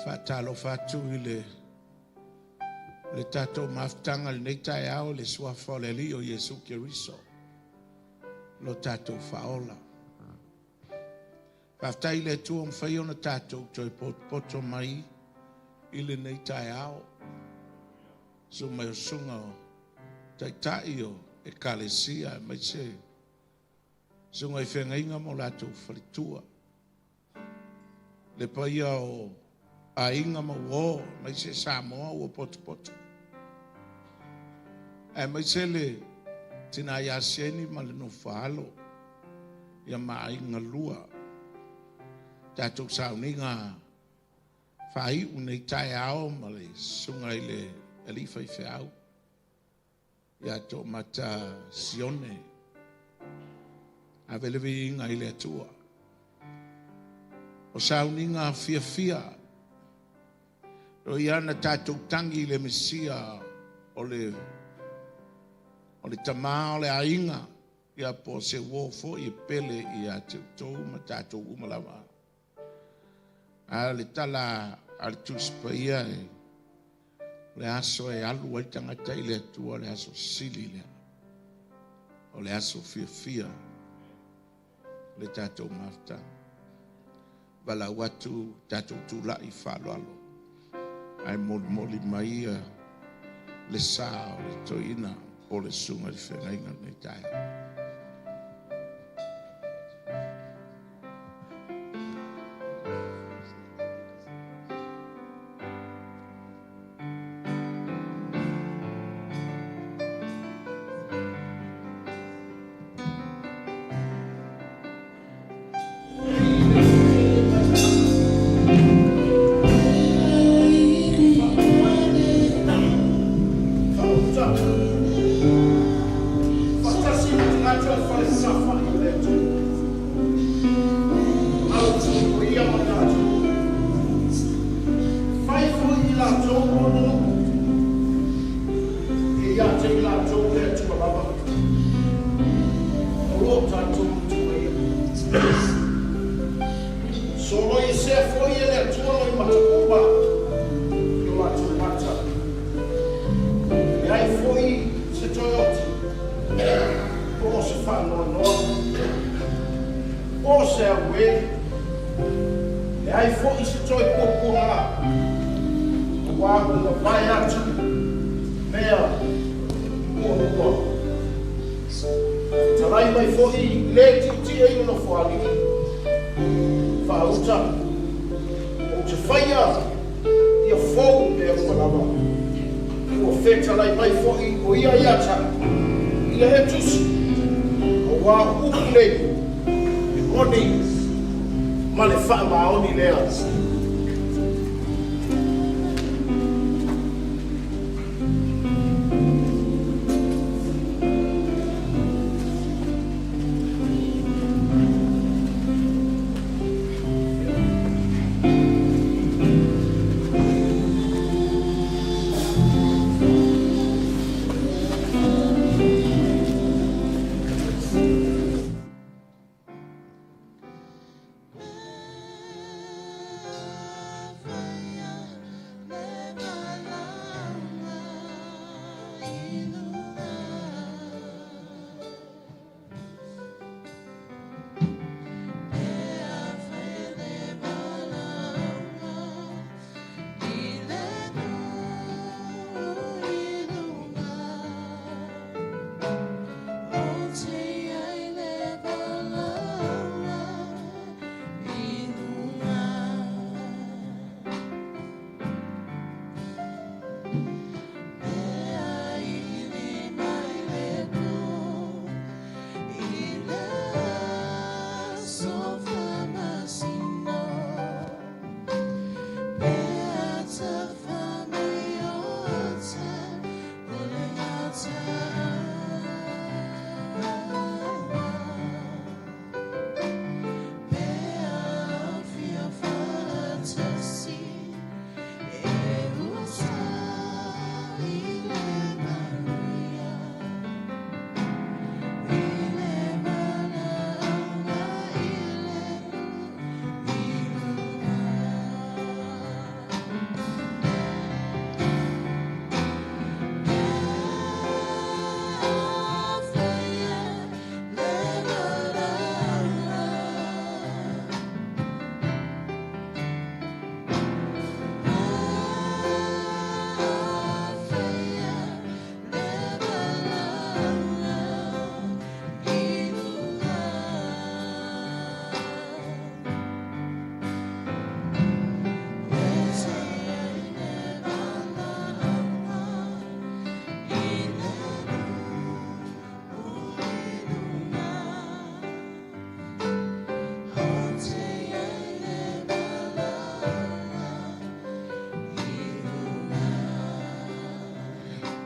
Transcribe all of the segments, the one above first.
Fatalo fatu le tato maftanga le netai au le suafa le li o Yesu Kiriso. Lo tato faola. Faftai le tu mfai ona tato toi poto mai ile netai au. So mai sunga tai o e kalesia mai se. Sunga I whenga inga mo lato whalitua. Le paia o a inga ma wo mai se Samoa o poto. E mai se le tina ia sieni ma le no whaalo. Ia ma inga lua. Tatou sauninga whai unei tai ao ma le sunga I le elifa I whiau. Ia to mata sione. A velevi inga I le atua. O sauninga fia. O iana tatou tangi le Mesia o le tama o le ainga ia po se wofo I pele ia tau ma tatou umalawa. A le tala al tuspa ia le aso e alu ai tangata I le atua le aso sili le. O le aso fia le tatou mafta. Wala watu tatou tula I whaloalo. Ai moli mai le sa o le toina o le sunga le whengainga nei tae.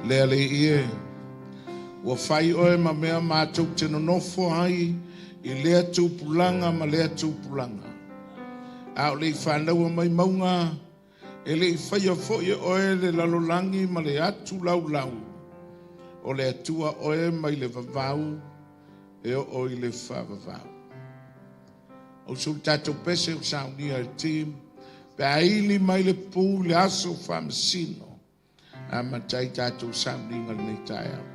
lea le ie ua fai oe ma mea mātou te nonofo ai i lea tūpulanga ma lea tūpulanga au le whanaua mai maunga e le whaia fo'i oe le lalolangi ma le atu lau lau o le atua oe mai le vavau e o i le whavavau o su tatou pese o saunia le team pe aili mai le pū le aso whamasino a matai tatou sauninga le nei tai au.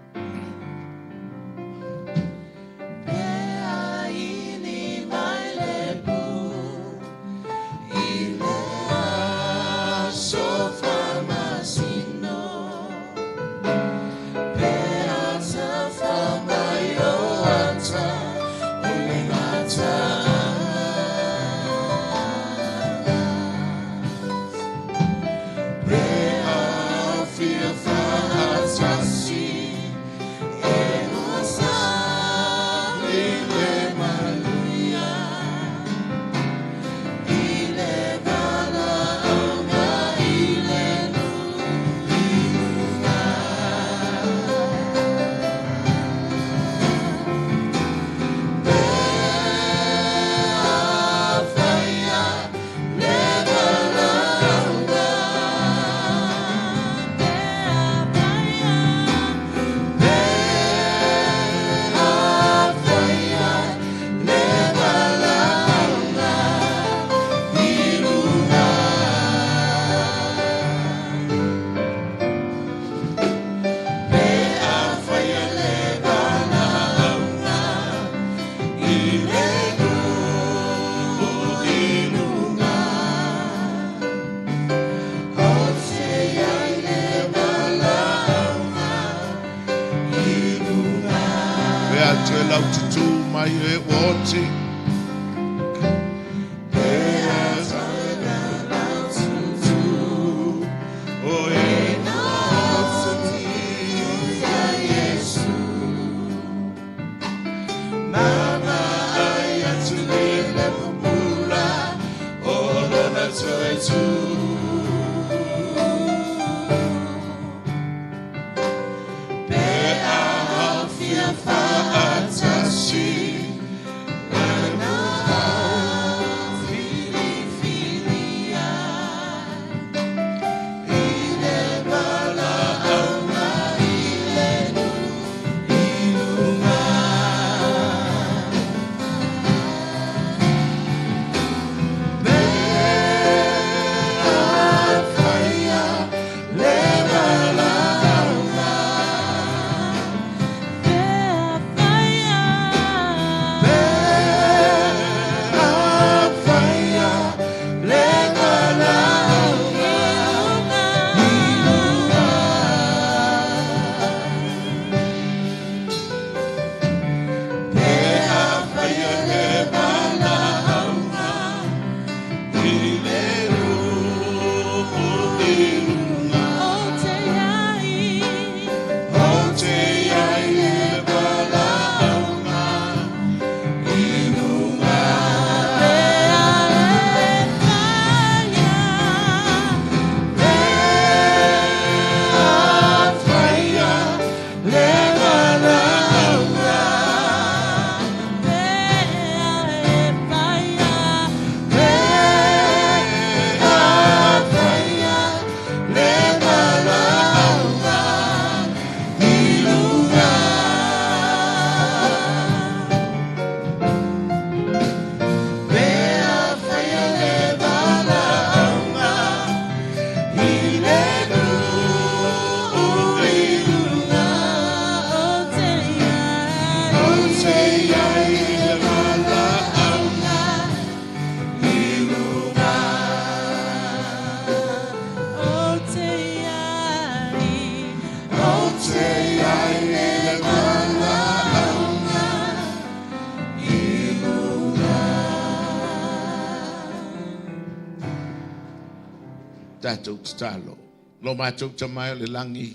Tatou talo. Lo mātou tamai o le langi.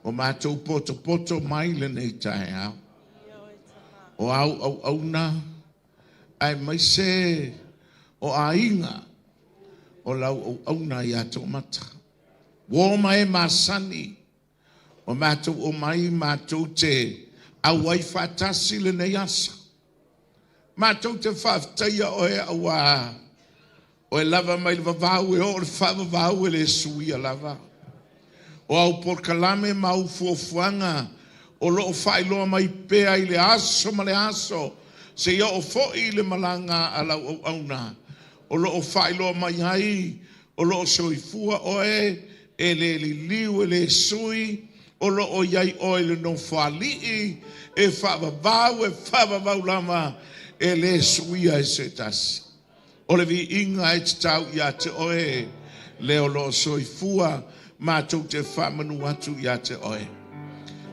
O mātou poto mai le nei tae au. O au na. Ai mai se o ainga. O lau au na i ato mata. Wo mai masani. O mātou o mai mātou te awai whatasi le nei asa. Mātou te whaftaia o e awa. O e lava mai le vavau e o le whavavau e le suia lava. O au por kalame mau fuafuanga. O loo whailoa mai pea I le aso ma le aso. Se ia o fo'i le malanga ala au auna. O loo whailoa mai ai. O loo soifua o e le liu e le sui. O loo iai o le no whali'i. E whavavau lama. E le suia e se tasi. O le vi inga e te tau ia te oe. Leo loo soifua. Mātou te whamanu atu ia te oe.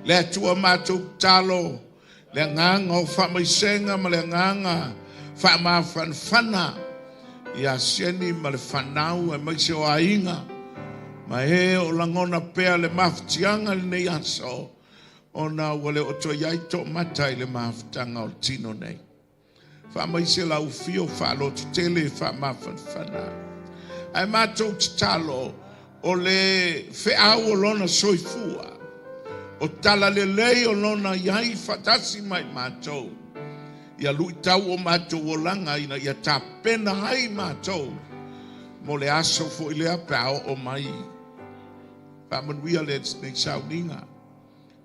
Le atua mātou talo. Le nganga o whamaisenga ma le nganga. Whamawhanwhana. Ia sieni ma le whanau e maise o ainga. Ma he o langona pea le maftianga le nei aso. O na wale o to iai to matai le maftanga o tino nei. Whamaise lau fio whalo te tele whamawhanwhana. Ai mātou te talo. O le wheau o lona soifua. O tala le lei o lona iai whatasi mai mātou. Ia lui tau o mātou o langa ina ia tā pena hai mātou. Mo le aso fo I lea pao o mai. Whamanuia le nei sauninga.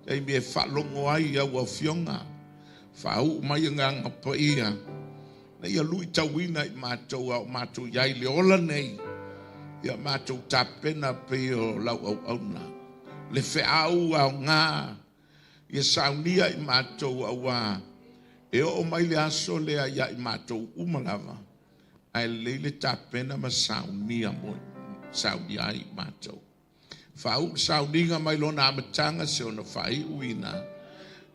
Ei me whalongo ai au au fionga. Whau mai nganga pa ia. Na ia lui tau ina I mātou au mātou iai le ola nei. Ia mātou tā pena pe o lau au auna. Le wheau au ngā. Ia saunia I mātou au a. E o mai le aso lea ia I mātou umalava. Ai leile tā pena ma saunia mo. Saunia I mātou. Whau sauninga mai lona amatanga se ona whai uina.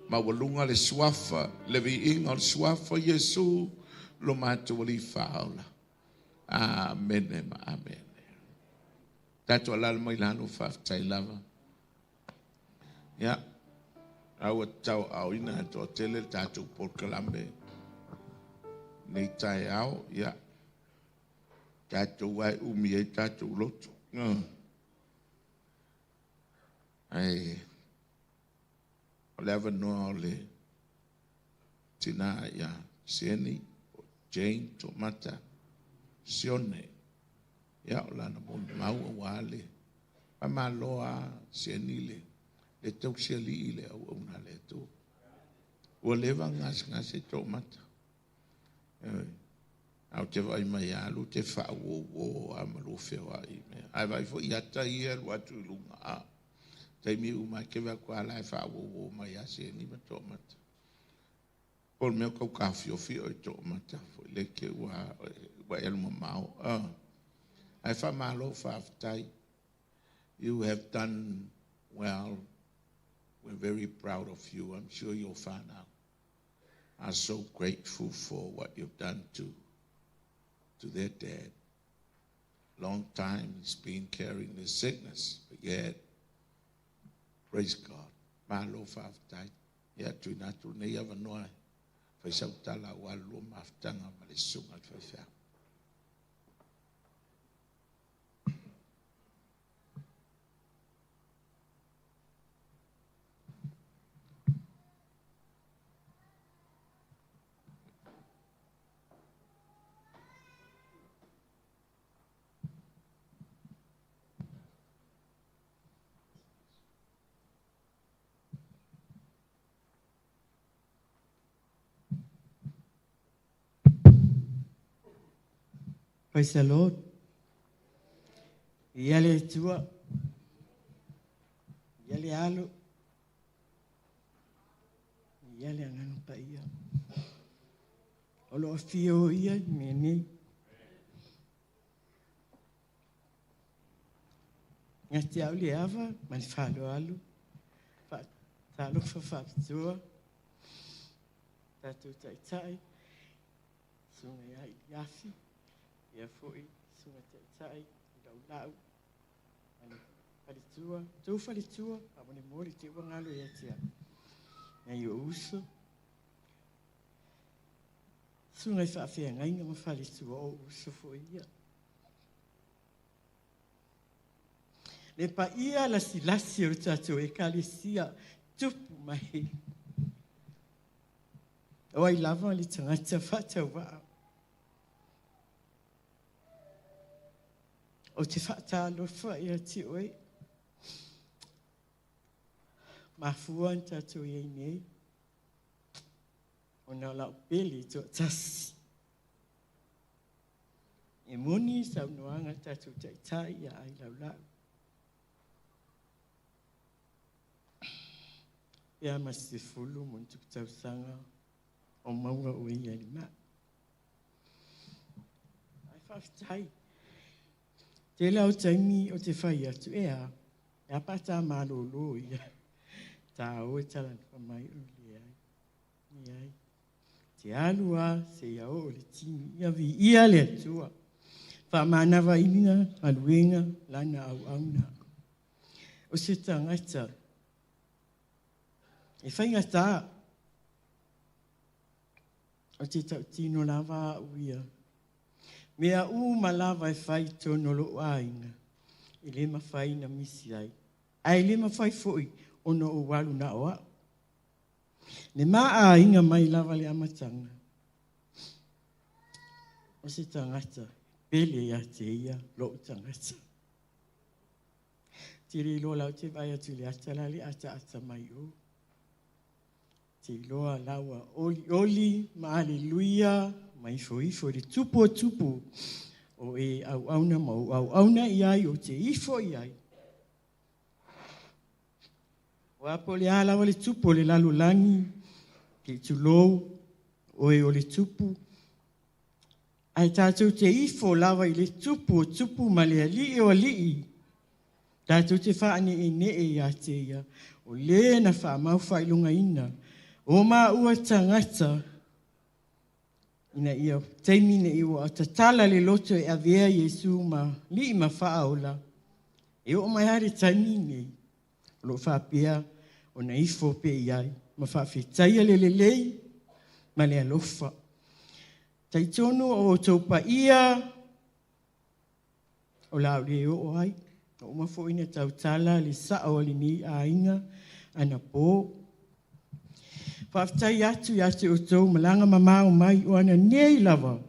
Ma walunga le suafa. Le vi inga le suafa Yesu. Lo mātou li whaula. Amen ma amen. Tato alala mai lano whaftai lava. Ya. Aua tau au ina ato tele tato por kalambe. Nei tai au. Ya. Tato wai umi e tato loto. Ai. Oleva noa ole. Tina ya. Sieni. Jane tomata. Sione. Ya olana mon mau wale. Ama loa sienile. Le tau siali ile au una le tu. O leva ngas e tomata. Au te vai mai alu te fa wo amalu fe wa I me. Ai vai fo iata ia watu lunga. Te mi uma ke va kwa la fa wo mai asieni ma tomata. Por meu kau kafio fio e tomata. Fo le ke wa el mau. I found my low five. You have done well. We're very proud of you. I'm sure you'll find out. I'm so grateful for what you've done to their dad. Long time he's been carrying the sickness, but yet, praise God. My low five. Yeah, to natu ne yava noa. Fa tala wa lo maftanga malisunga fa. Praise the Lord. Iale tua. Iale alo. Iale angano pa ia. Olo fio ia meni. Ngati au liava, man falo alu. Talo fa tua. Tatu tai. Sunga ia yafi. Ia foi sunga tai lau. Ani falitua, tu falitua, abone mori te wangalo ia tia. Na yo uso. Sunga fa fe ngai ngam falitua o uso foi ia. Le pa ia la silasi o le tātou e kalesia tupu mai. O ai lava le tangata whatau waa. O te whata alofa ia ti oi. Mafua tātou iei nei. O nā lau peli tō tasi. E moni sau noanga tātou taitai ia ai lau lau. Ia masi fulu mon tuk tau sanga o maunga o ia ni maa. Ai whawhitai. Te lau taimi o te whai atu ea. E apata malolo ia. Tā o e talan whamai o le ai. Ni ai. Te alua se ia o le tini. Ia vi ia le atua. Whamanawa inga, aluenga, lana au auna. O se tangata. E whainga tā. O te tau tino lava uia. Mea ma lava e whai tono lo ainga. E le ma whai na misi ai. Ai le ma whai foi ono o walu na oa. Le ma inga mai lava le amatanga. O se tangata. Pele ia te ia lo tangata. Tiri lo lau te vai atu le atala le ata mai o. Te loa laua oli ma aleluia mai ifo le tupu o e au auna mau au auna iai o te ifo iai. O apo le alawa le tupu le lalu langi ke tulou o e o le tupu. Ai tātou te ifo lawa i le tupu ma le alii o alii. Tātou te whaane e ne e ia te ia o le na wha mau whailunga ina. O ma ua tangata, ina ia teimine iwa, ta tala le loto e avea Yesu ma li ma whaaola. E o mai hare taimine, lo whapea o na ifo pe iai, ma whawhetaia le lei, ma le alofa. Taitono o taupa ia, o lau le o ai, o ma fo ina tau tala le sao le ni a inga, ana po. Whaftai atu o tau malanga mamau mai o ana nei lava.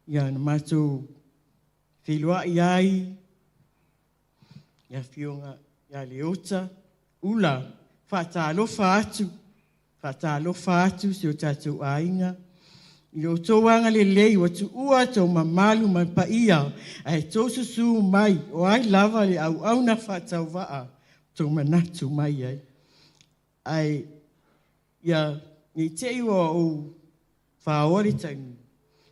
Ia na mātou whilua iai, ia whionga, ia leota, ula, whata alofa atu se o tātou ainga. I o tau anga le lei watu ua tau mamalu mai pa ia, ai tau susu mai, o ai lava le au na whatau waa, tau manatu mai ai. Ai, ia ni te iwa o whaori taimi.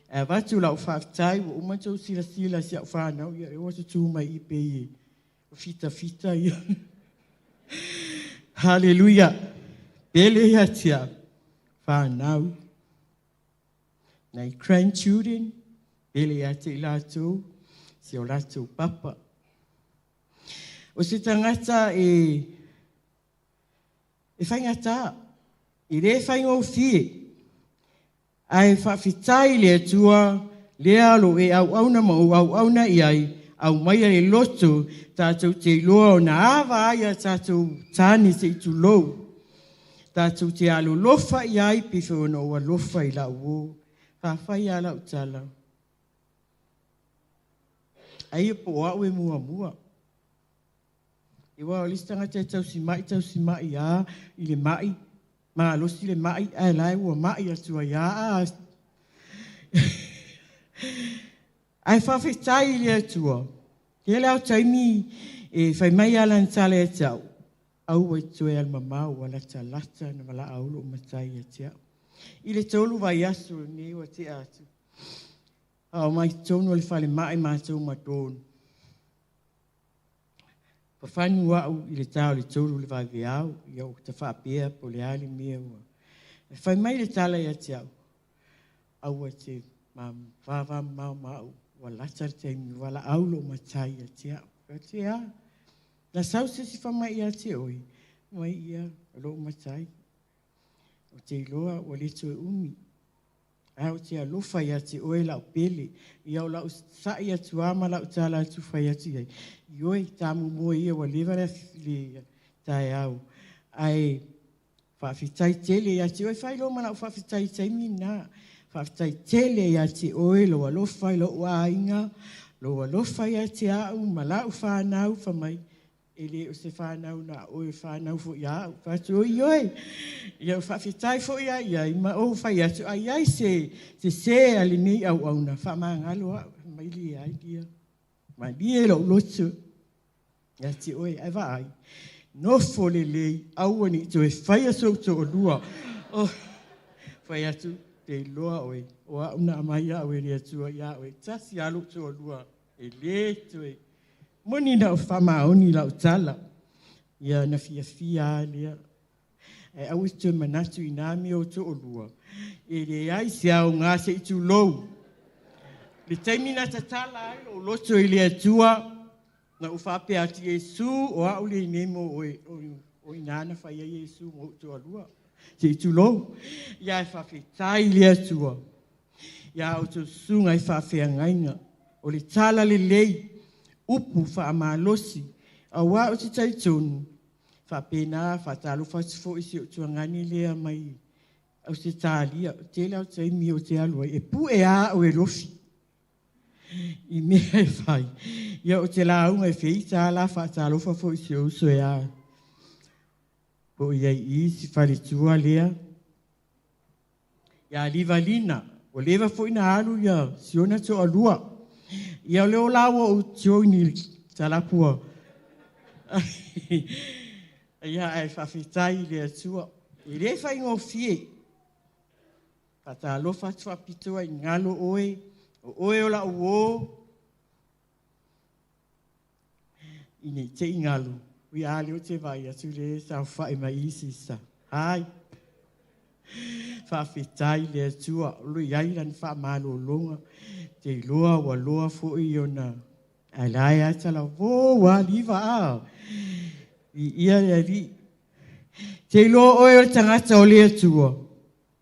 E watu lau whaftai, wa umatou sila si au whanau, ia e watu tū mai i pe i. Fita ia. Hallelujah. Pele ia tia. Whanau. Nei grandchildren, pele ia te lātou, si o lātou papa. O se tangata e whaingata. I re whaingo fie. Ai whawhitai le atua, le alo e au auna ma au auna i ai, au maia le loto, tātou te loa o na awa aia tātou tāne se itu lou. Tātou te alo lofa i ai, pifo na ua lofa i lau o. Whawhai ala utala. Ai e po au e mua. Iwa o listanga te tau si mai a, i le mai. Ma losi le mai, ai lai ua mai atua ia. Ai whawhitai le atua. Te leo taimi e whai mai ala ntale e tau. Au e tue al mamau ala lata na wala aulo o matai e tia. I le tolu vai asu ni ua te atu. Au mai tonu le whale mai mātou matonu. Pa whanu wau i le tau le tolu le vai veau, i au ta whapea po le ali mea ua. E whai mai le tala i ati au. Au a te whawa mau, wa lata te mi wala aulo matai i ati au. Ka te a. Na sau se si whamai i ati oi. Mai ia, alo matai. O te iloa, o le tue umi. Au te alofa ia te oe lau pele. Ia o lau sa ia tuama lau tala tu fai atu iai. Ioi tamu mua ia wa levara le tae au. Ai whaafitai tele ia te oe whai lo mana whaafitai taimina. Whaafitai tele ia te oe lo alofa ilo ua inga. Lo alofa ia te au malau whanau whamai. Ele o se whanau na oe whanau fo ia au. Whatu oi oi. Ia whaafitai fo ia ia. Ima o whai atu. Ai ai se alinei au au na. Whamangalo au. Maili ai dia. Ma lie lo lotu. Ia te oe ai wa ai. No fo le lei. Au ani te oe whai aso to o lua. Whai atu. Te loa oe. O au na amai au e rea tua ia oe. Tasi alu to o lua. E le toe. Moni na o whamaoni lau tala. Ia na fia lea. E au te manatu i nami o to o lua. E le ai se au ngā se itu lou. Le taimina ta tala ai o loto i lea tua. Na u whape ati Jesu o au le nemo o inana whai a Jesu mo to o lua. Se itu lou. Ia e whawhetai lea tua. Ia o to sunga i whawhea ngainga. O le tala le lei. Upu whaamalosi, a wā o te taitonu, whapena, whatalo whatifo isi o tuangani lea mai, au se tālia, o te leo taimi o te alua, e pu e a o e rofi, i mea e whai, ia o te launga e whei tāla whatalo whafo isi o uso e a, po iai I si whalitua lea, ia liva lina, o lewa fo ina alu ia, si ona to alua, ia leo lawa o tio ni talapua. Ia ai whawhitai le atua. I le whai ngō fie. Pata alofa tua pitua I ngalo oe. O oe o la uo. I nei te ingalo. Ui ali o te vai atu le sau whai mai isi sa. Hai. Whawhitai le atua. Lui ai lan wha malo longa. Te loa wa loa fo I ona. Alai atala wo wa liva a. I ia le ali. Te loa oe o tangata o le atua.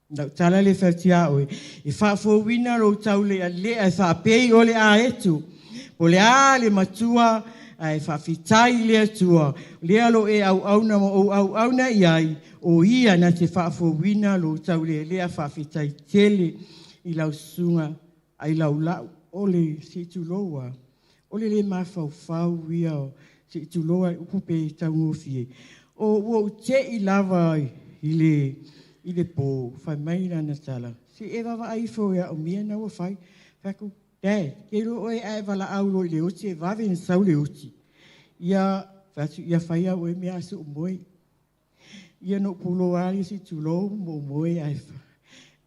Nau tala le whautia oe. I whafo wina ro tau le a le a whapei o le a etu. O le a le matua ai whawhitai le atua. Le alo e au auna mo o au auna I ai. O ia na te whafo wina ro tau le a whawhitai tele I lau sunga. Ai lau lau, ole se tu loa. Ole le mawhau ia o se tu loa upupe tau ngofie. O te I lava I le po, whai mai rana tala. Se e wawa ai fo ia o mia na wa whai. Whaku, dad, ke ro oe ai wala aulo I le oti, e wawe na sau le oti. Ia, whatu, ia whai au e mea asu o moe. Ia no pulo ali se tu loa mo moe ai wha.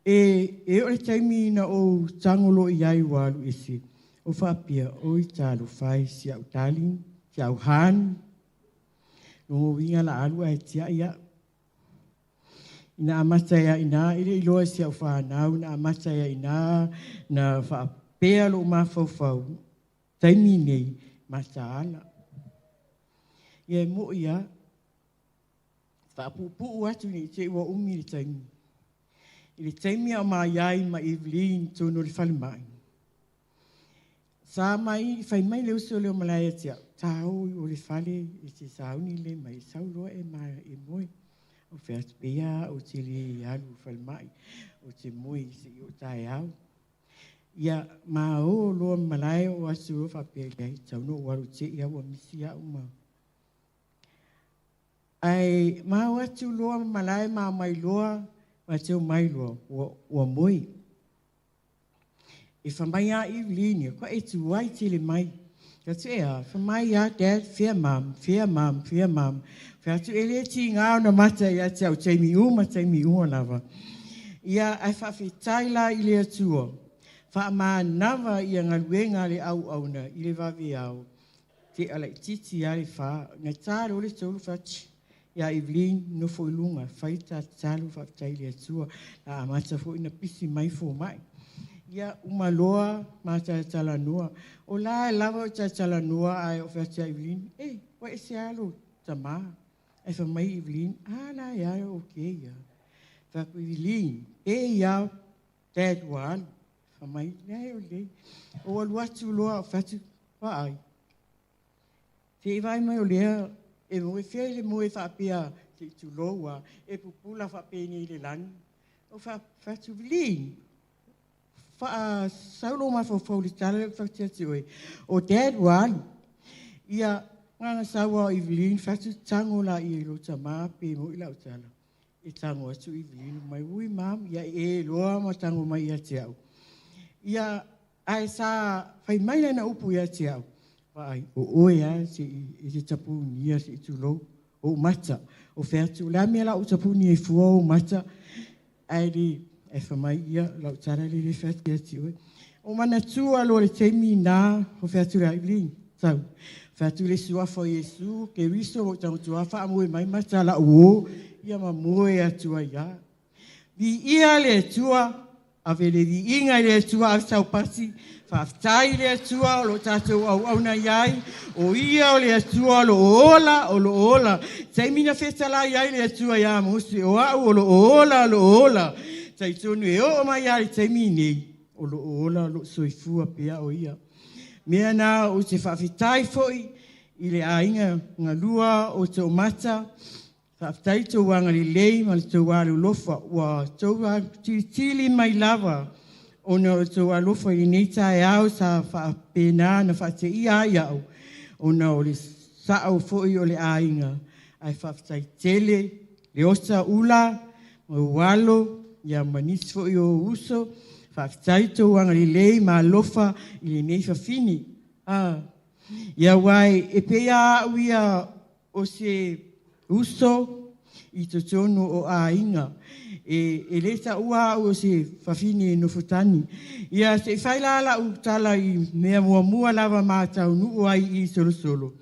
E o le taimi na o tangolo I ai walu ese. O whapia o I talo whai si au talin, si au han. No winga la alu ai tia ia. Ina amata ia ina, ile iloa si au whanau, na amata ia ina, na whapea lo mawhau. Taimi nei, mata ala. Ia mo ia, whapupu atu ni te ua umi le taimi. I le taimi a mai ai ma Evelyn tono le whale mai. Sa mai, whai mai leo so leo malai atia. Tau o le whale, I te sauni le mai. Sau loa e mai e moe. O whiat pea, o te le alu whale mai. O te moe se I o tae au. Ia ma o loa malai o asu o whapea lei. Tau no waru te ia ua misi au ma. Ai ma o atu loa malai ma mai loa. Ma teo mai loa, ua moi. E whamai a Evelyn, ko e tu wai tele mai. Ka tu ea, whamai a dad, fair mum. Whea tu ele ti ngā na mata ia te au teimi uma lava. Ia ai whawhetai la I le atua. Wha nava ia ngaluenga le au na I le wawe au. Te ala titi a le wha, ngai tāro le tolu whachi. Ia Evelyn no fo lunga faita talu fa taile atua la amata fo ina pisi mai fo mai ia uma loa mata tala noa o la lava tala noa ai o fa Evelyn wa ese alo tama ai fa mai Evelyn ala ia okay ia fa Evelyn ia Dad wan, whamai nei o lei. O alu atu loa o whatu whaai. Te vai mai o lea, e moe whia le moe whapea te tu loa, e pupula whapeni le lani. O whatu vilin. Saulo ma fo le tala whatia te oe. O Dad wan, ia nganga sawa i vilin whatu tango la i lo tama pe mo i lau tala. E tango atu i vilin mai ui mam, ia e loa ma tango mai ia te au. Ia ai sa whai mai na upu ia te au. Vai, o oe a se i te tapuni ia se i tu lo, o mata. O wheatu, la mea la o tapuni e fua o mata. Ai li, e whamai ia, lau tara li le wheatu ia te oe. O mana tua lo le teimi nā, o wheatu la i vilin, tau. Wheatu le suafo Iesu, ke wiso o tau tuafa amoe mai mata la uo, ia ma moe atua ia. Vi ia le tua, ave le vi inga le tua au tau pasi, whaftai le tua o lo tātou au na iai, o ia o le tua lo ola, taimina whetala iai le tua ia mosi, o au o lo ola, taitonu e o mai iai taimine, o lo ola, lo soifua pea o ia. Mea nā o te whawhitai foi, i le ainga ngā lua o te o mata, whawhitai tō wanga le lei, ma le tō waru lofa, wa tō tili mai lava, o na o tō waru lofa i neita e au sa whapena na whate ia iau, o na o le sao foi o le ainga, ai whawhitai tele, le osa ula, o walo, ia manis foi o uso, whawhitai tō wanga le lei ma lofa i le nei whawhini. Ia wai, e pea uia o se uso i to tonu o ainga. E leta ua o se whawhini no futani. Ia se whailala u tala i mea mua lava mātau nu ai i solo.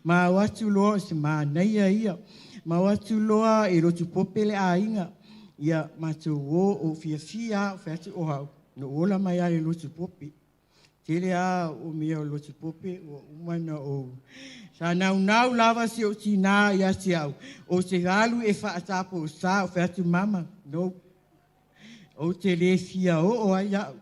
Ma watu loa se ma neia ia. Ma watu loa e rotu popele ainga. Ia mātou o fia o whatu o hau. No ola mai ale lotu pope. Tele a o mea o lotu pope o umana o. Sa nau lava se o tina ia se au. O se galu e whaatapo o sa o whatu mama. No. O te le fia o ai au.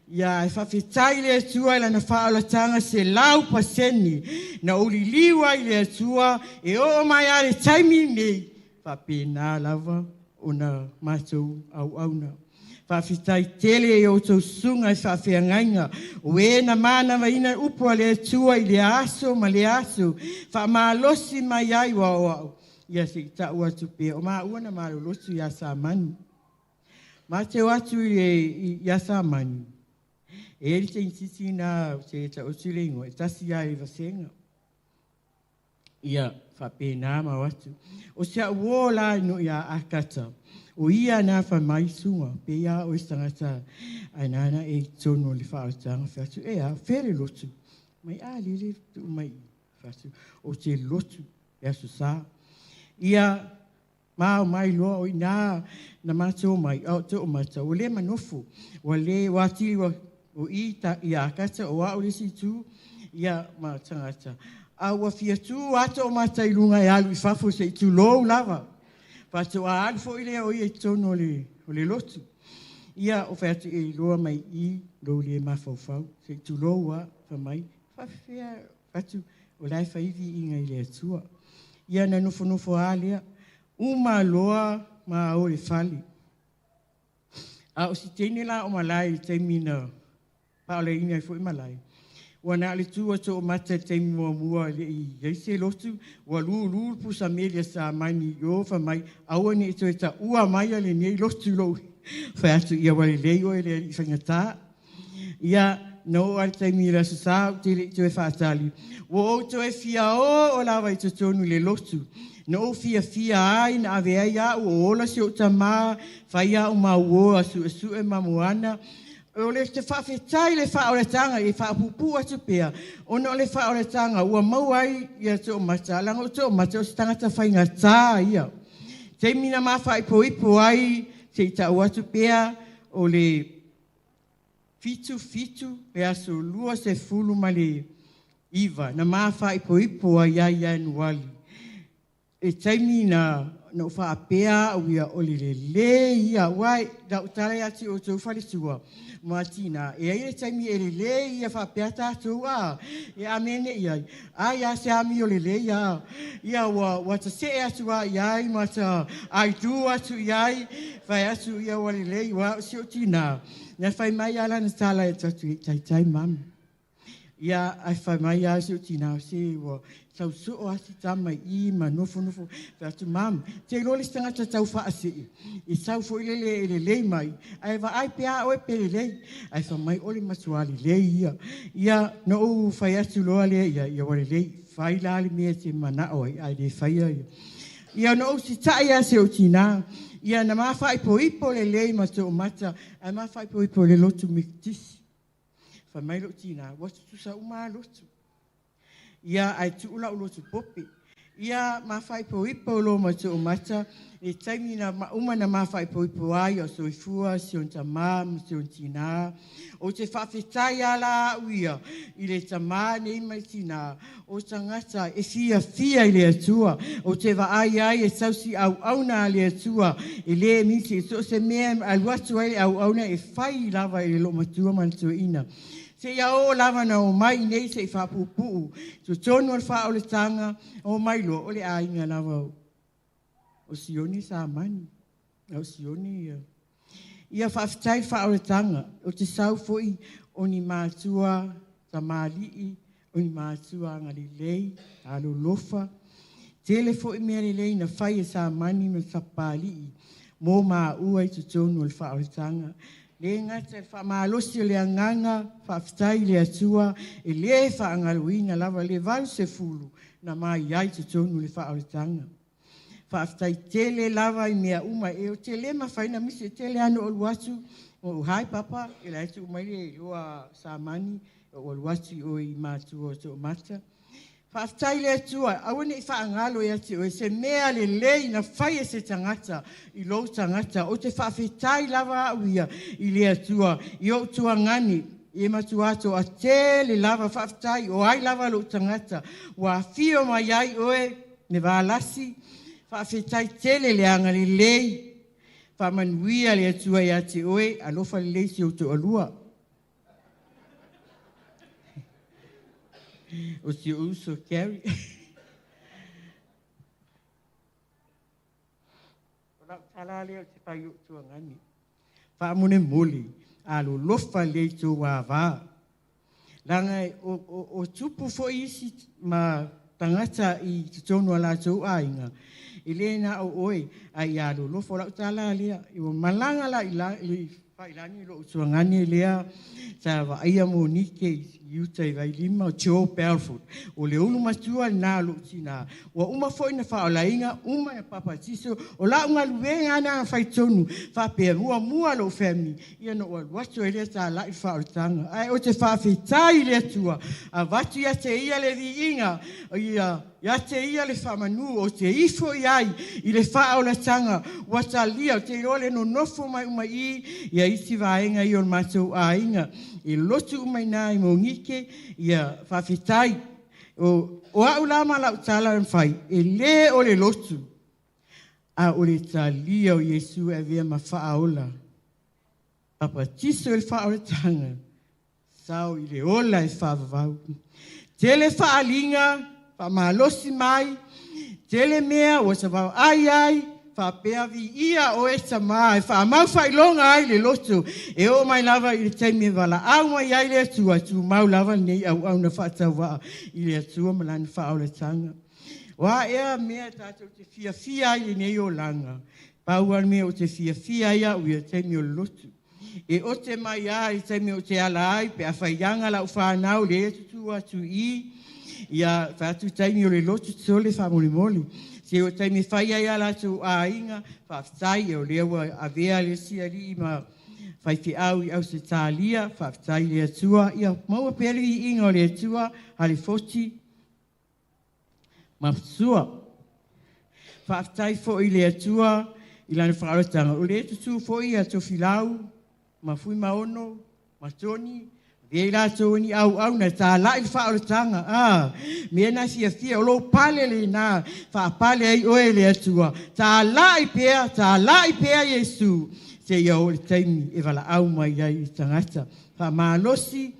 Ia e whawhetai le atua ila na whaalatanga se lau paseni. Na uli liwa i le atua e o mai ale taimi nei. Whapena lava o na mātou au na. Whawhitai tele e o tau sunga i whawhiangainga. O e na mana waina upua le atua i le aso ma le aso. Whamalosi mai ai wao. Ia se i tau atu pe. O maa ua na malolosu i asa mani. Ma te watu i asa mani. E eri te intiti na te ta otulengo. E tasi ai vasenga. Ia whapena ma watu. O se a uola no ia akata. O ia nā whamai sunga, pe ia o istangata, ai nāna e tono le whaotanga whatu, e a where lotu, mai a lele tu mai whatu, o te lotu, e asu sā. Ia mā o mai loa o i nā, na mātou mai, au te o mata, o le manofo, o le wātiri o i ta i a kata, o a o le si tu, ia mā tangata. A ua fia tu, ato o mata i lunga e alu i whafo se i tu lou lava. Pato a alfo i lea o i e tono o le lotu. Ia o whatu e loa mai i lo le mawhauwhau. Se tu loa whamai. Whawhia whatu o lai whaivi inga i lea tua. Ia na nofo a lea. Uma loa ma o le whali. A o si tene la o malai teimina. Pa o le ina i fo i malai. Wana le tua to mata teimi mua le i se lotu wa lu pusa melia sa mani yo fa mai awane to eta ua mai le nei lotu lo fa atu ia wale le o le fangata ia no al teimi la sa te to fa tali wo to e fia o la vai to tonu le lotu no fia ai na ave ia o la se o tama fa ia o ma wo asu e mamuana. O le te whawhetai le whaoretanga i whapupu atu pia. O no le whaoretanga ua mauai ia te o mata. Langa o te o mata o se tangata whainga tā ia. Te mina mawha i ipo ai te i tau atu pia o le fitu pe aso lua se fulu ma le iwa. Na mawha i ipo ai ai nuali. e taimi na whaapea o ia o le ia wai da utara ia ti o tau whalisua Martina e ai e taimi e le ia whaapea tātou e amene ia ia se ami o le ia wa ta se atu iai ma ta ai tu atu iai vai atu ia wa le wa si o tina na whai mai ala na tala e tatu tai mami ia ai whai mai ala si o tina se wa tau so ati tama I ma nofo fa tu mam te lo le stanga tau fa asi I sau fo le mai ai va ai pea o pe le ai fa mai o le masuali le ia no fa ya tu lo le ia wa le fai la le me te mana o ai le fai ia no si tai ya se o tina ia na ma fa ipo le ma to mata ai ma fa ipo le lotu miktis fa mai lo tina wa tu sa uma lotu ia ai tu ula ulo tu popi ia ma fai po ipo lo ma tu mata e taimi na uma na ma fai po ipo ai o so ifua si on tamam si on tina o te whawhetai ala uia I le tama nei mai tina o tangata e fia I le atua o te wa ai e sausi au na le atua e le misi so se mea aluatu ai au na e fai lava I le lo matua mantua ina se ia o lava na o mai nei se whapupu so tonu al wha o le tanga o mai lo o le ainga lava o sioni sa mani o sioni ia whaftai wha o le tanga o te sau foi o ni mātua ta mālii o ni mātua ngari lei alo lofa tele foi mea le lei na whai sa mani me sa pālii mō mā ua I tu tonu al wha o le tanga le ngata fa malosi le nganga fa ftai le atua e le fa ngaluina lava le val se fulu na mai ai te tonu le fa autanga fa ftai tele lava I mea uma e o tele ma faina misi tele ano o watu o hai papa e la tu mai le loa samani o watu o I matu o to mata fa ftai le atua awone fa ngalo ya ti o se mea le na fai se tangata I lo tangata o te fa fitai lava uia I le atua I o tua ngani e matuato a tele lava fa fitai o ai lava lo tangata wa fio mai ai oe ne va lasi fa fitai tele le anga le fa manuia le atua ya ti oe alofa le si o to alua o si uso carry ora tala le te pai tu ngani fa mone moli alo lofa le tu wa va langa o tupu fo isi ma tangata I tonu ala tu ainga Elena o oi ai alo lofa la tala le I malanga la I fa ilani lo tu ngani le sa va ia monike 𝐒𝐢𝐨𝐧𝐞 o powerful o le ulu matua na lo tina wa uma foi na fa la inga uma e papa tiso o la unga luenga na fai tonu fa pe mua lo femi ia no wa so ele sa la fa tanga ai o te fa fitai le tua a vatu ia te ia le inga ia te ia le fa manu o te ifo ai I le fa o la tanga wa talia te ole no nofo mai uma ia isi vaenga I on maso ainga I lotu mai na I mongike ia whawhitai o au lama lau tala fai e le o le lotu a o le talia o Yesu e vea ma whaaola papa tiso e whaole tanga sao I le ola e whaavavau tele whaalinga whamalosi mai tele mea o sa vau ai fa pea vi ia o esa mai fa mau fai longa ai le lotu e o mai lava I te me vala au mai ai le tu mau lava nei au na fa tawa I le tu malana fa o le tanga wa e me ta te fia ai nei o langa pau me o te fia ia o te me o lotu e o te mai ai te me o te ala ai pe a fai yanga la fa na o le tu ia fa tu te me o le lotu sole fa moli se o taimi fai ai ala tu a inga fa ftai o lewa a vea le siari ma fai fi au se talia fa ftai le tua ia mau peli inga o le tua hali foti ma sua fa ftai fo I le tua I lana whakaratanga o le tu fo I a to filau ma fui ma ono ma toni Ve la so ni au na ta la il fa o tanga me na fia o lo pale le na fa pale ai o ele atua ta la i pe Yesu se yo le taimi e vala au mai ai tangata fa malosi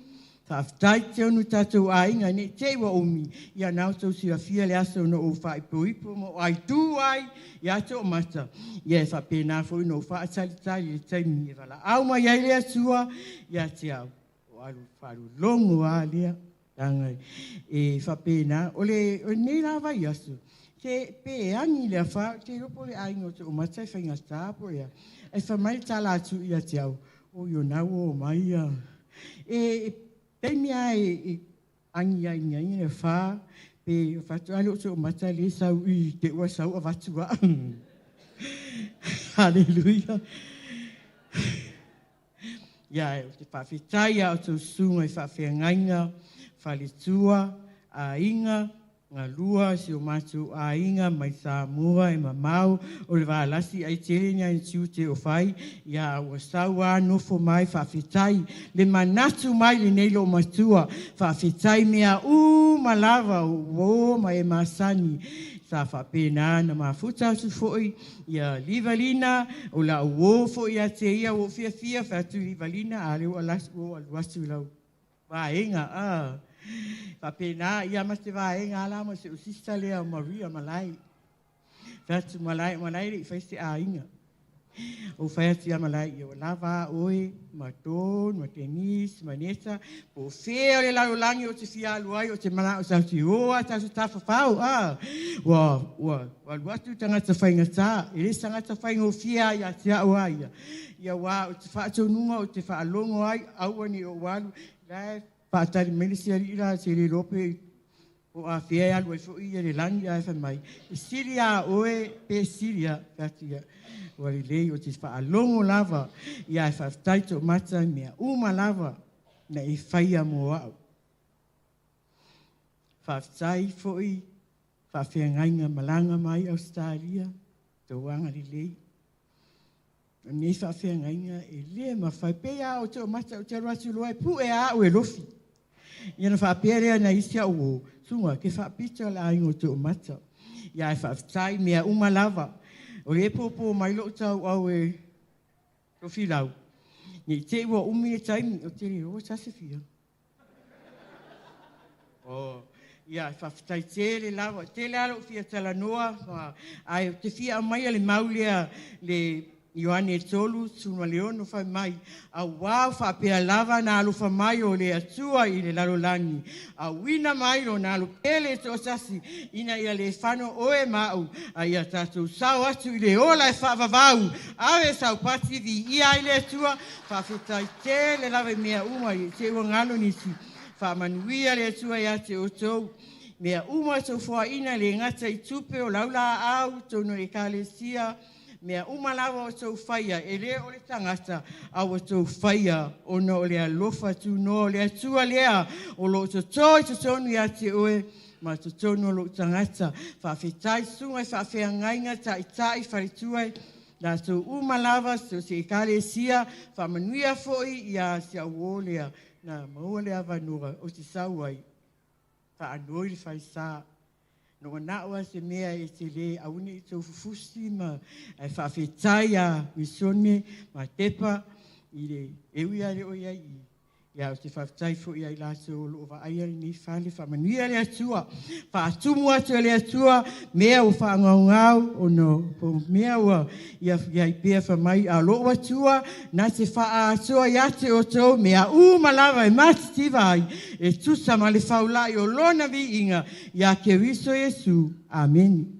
fa tai te onu tatu ainga ni te wa umi ia na so si fia le aso no o fa ipo mo ai tu ai ia to mata ia fa pena fo no fa tali le taimi e vala au mai ai le atua ia te au faru longo alia tanga e fa pena ole nei la vai asu te pe ani le fa te ropo le ai no te o mata fa ngata po ya e fa mai tala tu ia te au o yo na o mai ya e pe mia e ani ai ngai le fa pe fa tu ale o mata le sa u te o sa o va tu hallelujah. Ia o te whawhitaia o tau sunga i whawhiangainga, whalitua, a inga, ngā lua si o mātou a inga, mai Samoa e mamau, o le wālasi ai terenga i tiu te o whai, ia o saua nofo mai whawhitai, le manatu mai le neilo o matua, whawhitai mea malawa o mai e masani, sa whapena na mafuta su foi ia livalina o la uo foi ia te ia o fia whatu livalina a leo alas o aluasu lau vaenga whapena ia mas te vaenga ala ma se usista lea Maria malai whatu malai le whaiste a inga o whaiati a malai i o lava oe maton, matenis, manesa po feo le lau langi o te fia aluai o te mana o sa ti oa ta su tafa whau wa luatu tangata whaingata e le tangata whaingo fia ia te au ai ia wa o te whaatonunga o te whaalongo ai auani o walu lai whaatari menisi ari ira te le rope o a fia alu e fo ia le langi ai whamai Siria oe pe Siria katia wari lei o te whaalongo lava ia e whaftaito mata mea lava na e whaia mo au. Whaftai foi whawhiangainga malanga mai Australia tau anga li lei. Nei whawhiangainga e le ma whaipea o te o mata o te aruatu loa e pu e a o e lofi. Ia na whaperea na isia o sunga ke whapita la ingo te o mata. Ia e whaftai mea lava. O le popo mai lo tau au e rofi lau. Ni te ua umi e taimi o te reo tase fia. Ia, whawhitai te le lawa. Te le alo fia tala noa. Ai, te fia mai le maulea le Ioane e tolu, sunua leono whai mai. A wau whapea lava na alo wha mai o le atua i le lalo langi. A wina mai ro na alo pele to sasi ina ia le whano oe mau. A ia tātou sau atu i le ola e whaavavau. Awe sau pati vi ia i le atua. Whawhitai te le lawe mea umai te ua ngalo nisi. Whaamanuia le atua ia te o tou. Mea umai tau wha ina le ngata i tupe o laula au tono e kālesia. Mea umalawa o tau whaia, e lea o le tangata au o tau whaia o no o lea lofa tu no o lea tua lea o lo to toi to tonu ia te oe ma to tonu o lo tangata whawhitai sunga i whawhia ngainga ta i tai wharitue na tau umalawa so se kare sia whamanuia foi ia se au lea na maua lea vanura o te sauai whaanoi le whaisaa. No naua se mea e te le aune i tau fufusi ma e whawhetai a misone ma tepa i le ewi ale o iai ia o te whawhetai fo iai laso o loo wa aia ni whale whamanuia le atua whaatumu atu le atua mea o whaangaungau o no po mea ua ia i pia whamai a loo atua na te wha atua ia te o tau mea malawa e mati tiva ai e tusa ma le whaulai o lona vi inga ia ke riso Yesu. Amen.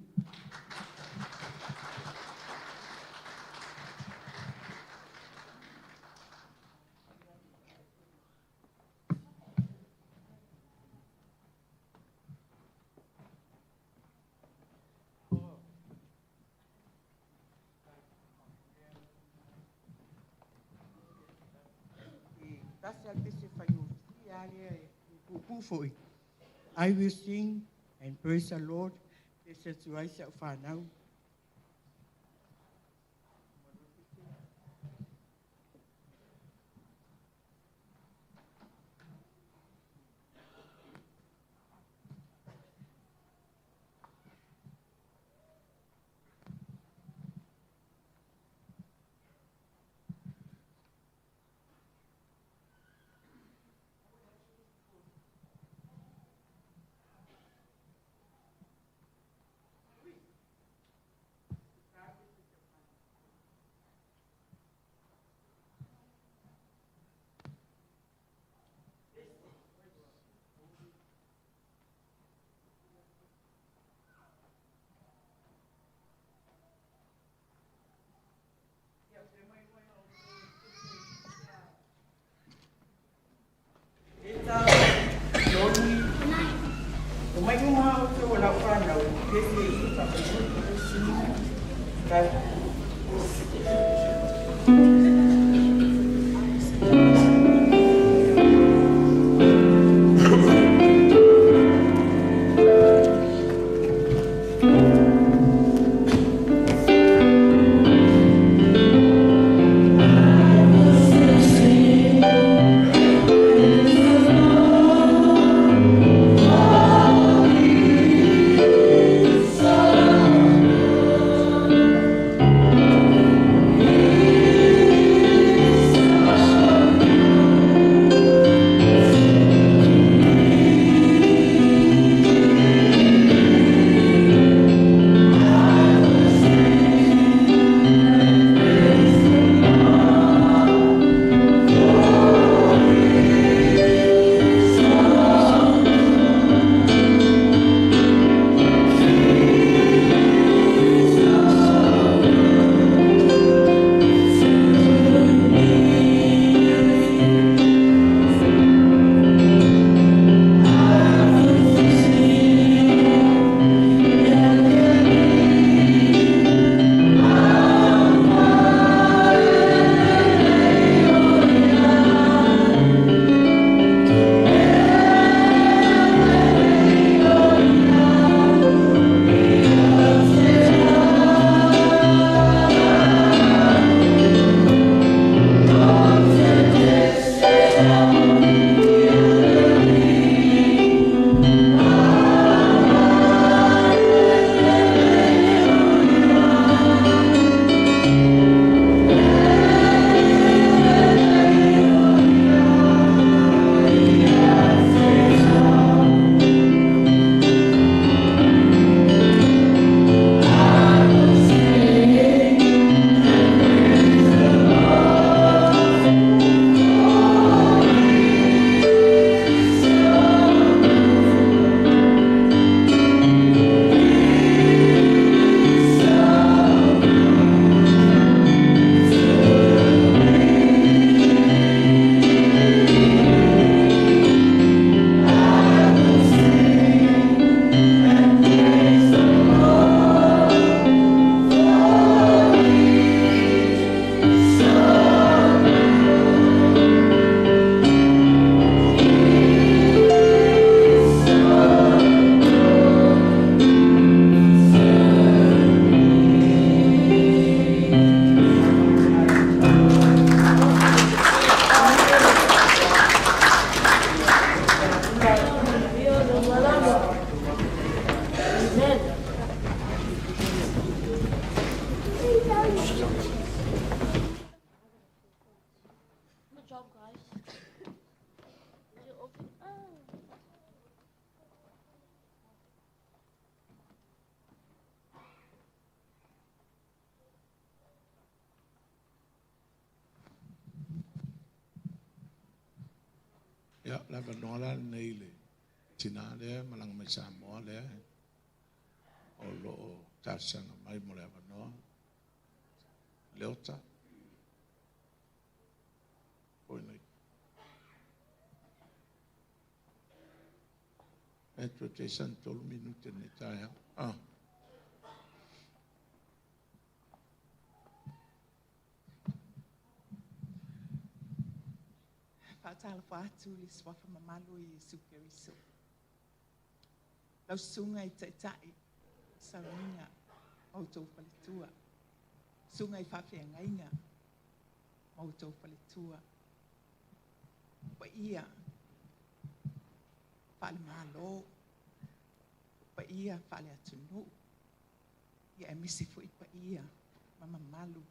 I will sing and praise the Lord. This is why I found out. Ya, la vanola nei le tina le malang mai sa mo le o lo tasanga mai mo le vanoa leota oi nei etro te santol minute ne taia Tala whātu li swafa mamalu I sukeriso. Lau sunga I taitai, saringa, mautou palitua. Sunga I whawhiangainga, mautou palitua. Pa ia, whale malo, pa ia whale atunu. Ia emisi fui pa ia, mamamalu,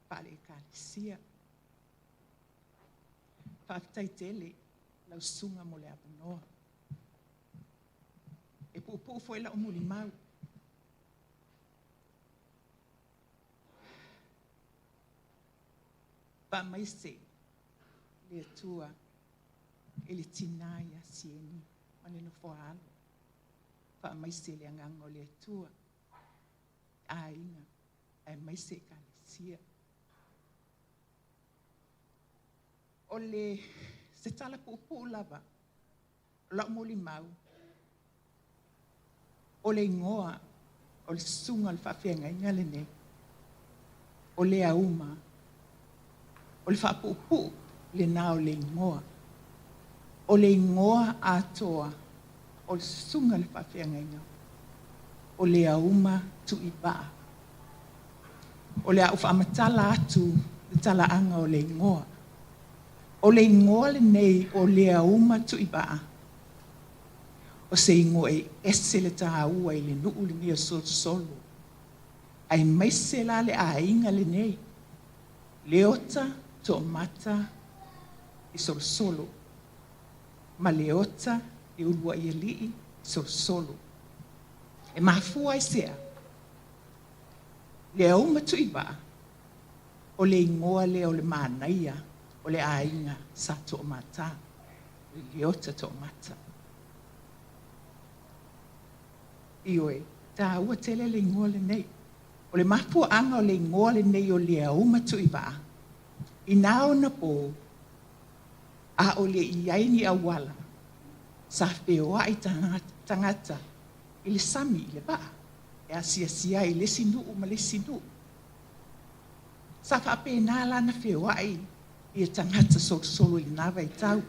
whale e kālisia. Whaftaitele, lau sunga mo le apanoa. E pupu foi la umuli mau. Pa maise, le atua, e le tinaia sieni, mane no foalo. Pa maise le angango le atua, a inga, e maise kalisia. O le se tala pupu lava, la muli mau. o le ingoa, o le sunga le whawhiangainga le nei, o le auma, o le whapupu le nā o le ingoa, o le ingoa atoa, o le sunga le whawhiangainga, o le auma tu I baa, o le au whaamatala atu le talaanga o le ingoa, o le ingoa le nei o le auma tu I baa, o se ingoa e ese le tāua I le nuu le mia solo, ai maise la le ainga le nei, le ota to mata I solo, ma le ota I ulua I alii solo, e mafua I sea, le auma tu I baa, o le ingoa le o le manaia, o le ainga sa to mata, le ota to mata. Ioi, tā ua tele le ingoa le nei. O le mapua anga o le ingoa le nei o le auma tu I baa. I nao na po, a o le iaini awala, sa whioa I tangata, I le sami I le baa, e a sia I le sinu ma le sinu. Sa whapena lana whioa I e tangata solo I nawa I tau.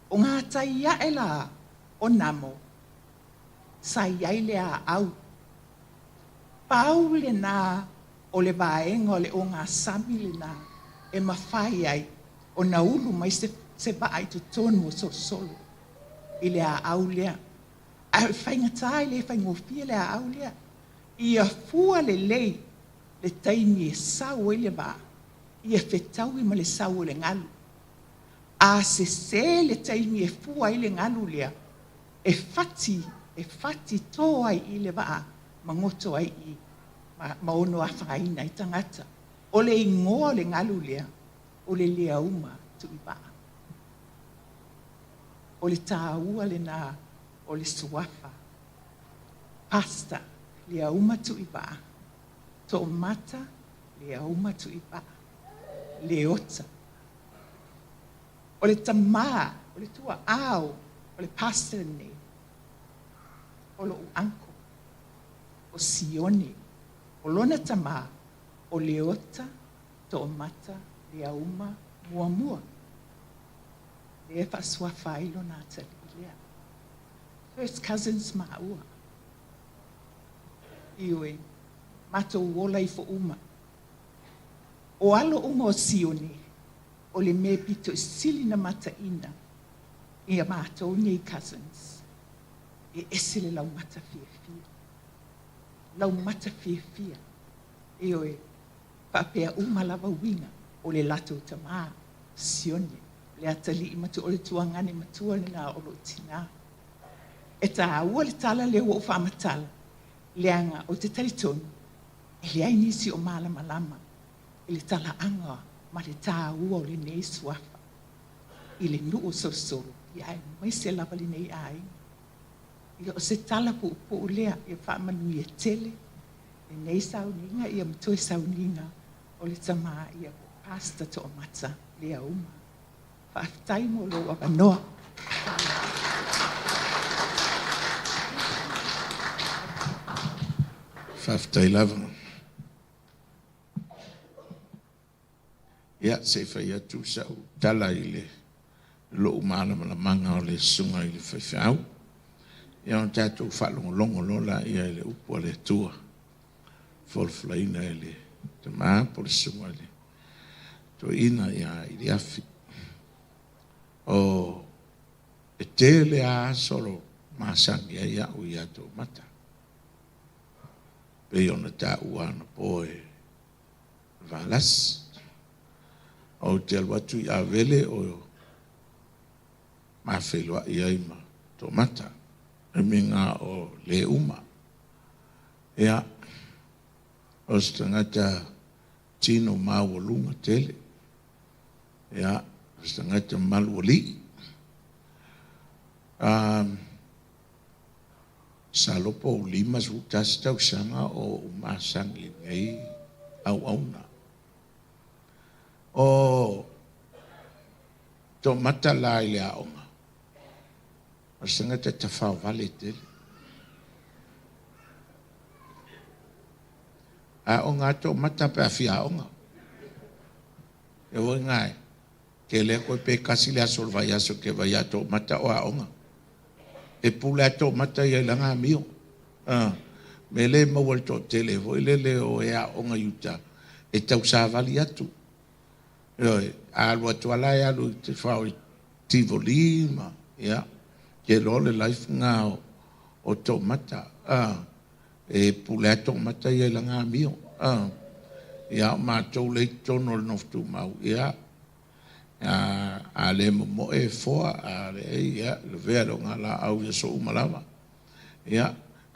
O ngā tai ia e la o namo, sa iai le a au. Pau le nā o le vaenga o le o ngā sami le nā e mawhai ai o na ulu mai se ba ai tu tonu o solo. I le a au lea. A whainga tai le whaingofia le a au lea. I a fua le lei le taimi e sau e le ba. I a whetau I ma le sau le ngalu. A se le taimi e fua I le ngalu lea. E fati tō ai I le ba mangoto ai I ma ono a whaina I tangata. O le ingoa le ngalu lea. O le lea uma tu I ba. O le tāua le nā o le suafa. Pasta lea uma tu I ba. Tō mata lea uma tu I ba. Le ota. O le tamā, o le tua au, o le pasta nei. O lo anko, o sione, o lona tamā, o le ota, tō mata, le auma, mua. Le e whasua whailo nā tali lea. First cousins maua. Iwe, mato wola I fo uma. O alo uma o sione, o le me pito sili na mata ina, I a mato nei cousins. E ese le lau mata fia. Lau mata fia. E oe, whapea uma lava winga o le lato tamā, sione, le atali I matu o le tuangane matua ni nā olo tina. E tā ua le tala le ua whamatala, le anga o te taritonu, e le ainisi o malama, e le tala anga ma le tā ua o le nei suafa, I le nuu solo, I ai mai se lava le nei ai. I o se tala po lea, I whaamanu I tele, e nei sauninga, I amtoi sauninga, o le tamā I a pasta to o mata, lea uma. Whaaftai mo lo wanoa. Whaaftai lava. Ia se whai atu sau tala I le lo malama la manga o le sunga I le whaiwhau. Ia on tātou whalongolongo lola ia le upo le tua. Wholflaina le te maa po le sunga le. To ina ia I le afi. O e te le a solo maasangi ia o ia tō mata. Pei ona tā uana poe valas. O te alwatu I a vele o mawhelua ia ima tō mata. E minga o le uma. Ea, o stangata tino mawalunga tele. Ea, o stangata malwali. Salopo o lima sutas tau sanga o umasangi ngai au auna. O to mata la ile aonga. O sanga te tawhau vale tele. A o ngā tō mata pe a whia onga. E o ngai. Ke le koe pe kasi le aso vai aso ke vai a tō mata o a onga. E pule a tō mata i langa mio. Me le mawal tō tele vo i le o e a onga yuta. E tau sa vali atu. A alua tuala e alu te whao i Tivoli ma. Ke lo le life ngā o tō mata. E pule a tō mata i langa mio. Ma tau le tono le noftu mau. A le mo e foa. A le le vea lo ngā la au ya so umalama.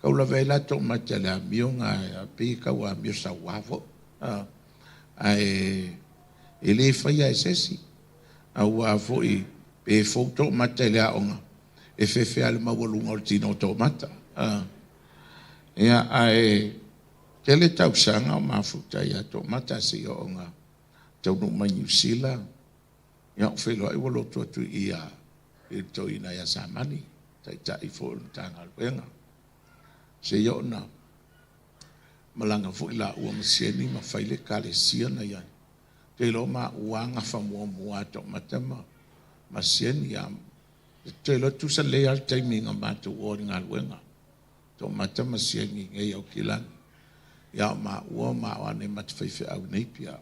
Kau la vea la tō mata le a mio ngā pi kau a mio sa wafo. E le whaia e sesi. A ua fo i pe fo tō mata le a onga. E whewhea le mawalunga o tino tō mata. Ke le tau sanga o mafuta ia tō mata si o onga. Tau no mai New Zealand. Ia o whelo ai walo tuatu ia. E tō ina ia sa mani. Tai fo le tanga luenga. Se ia na. Malanga fo ila ua masieni ma whaile kale sia na ia. Te lo ma uanga whamua mua tō mata ma. Masieni ia. Te lo tu sa lea al taiminga matu o ngā luenga. Tō mata masieni ngai au kilani. Ia ma ua ma wane matu whaiwhi au neipia.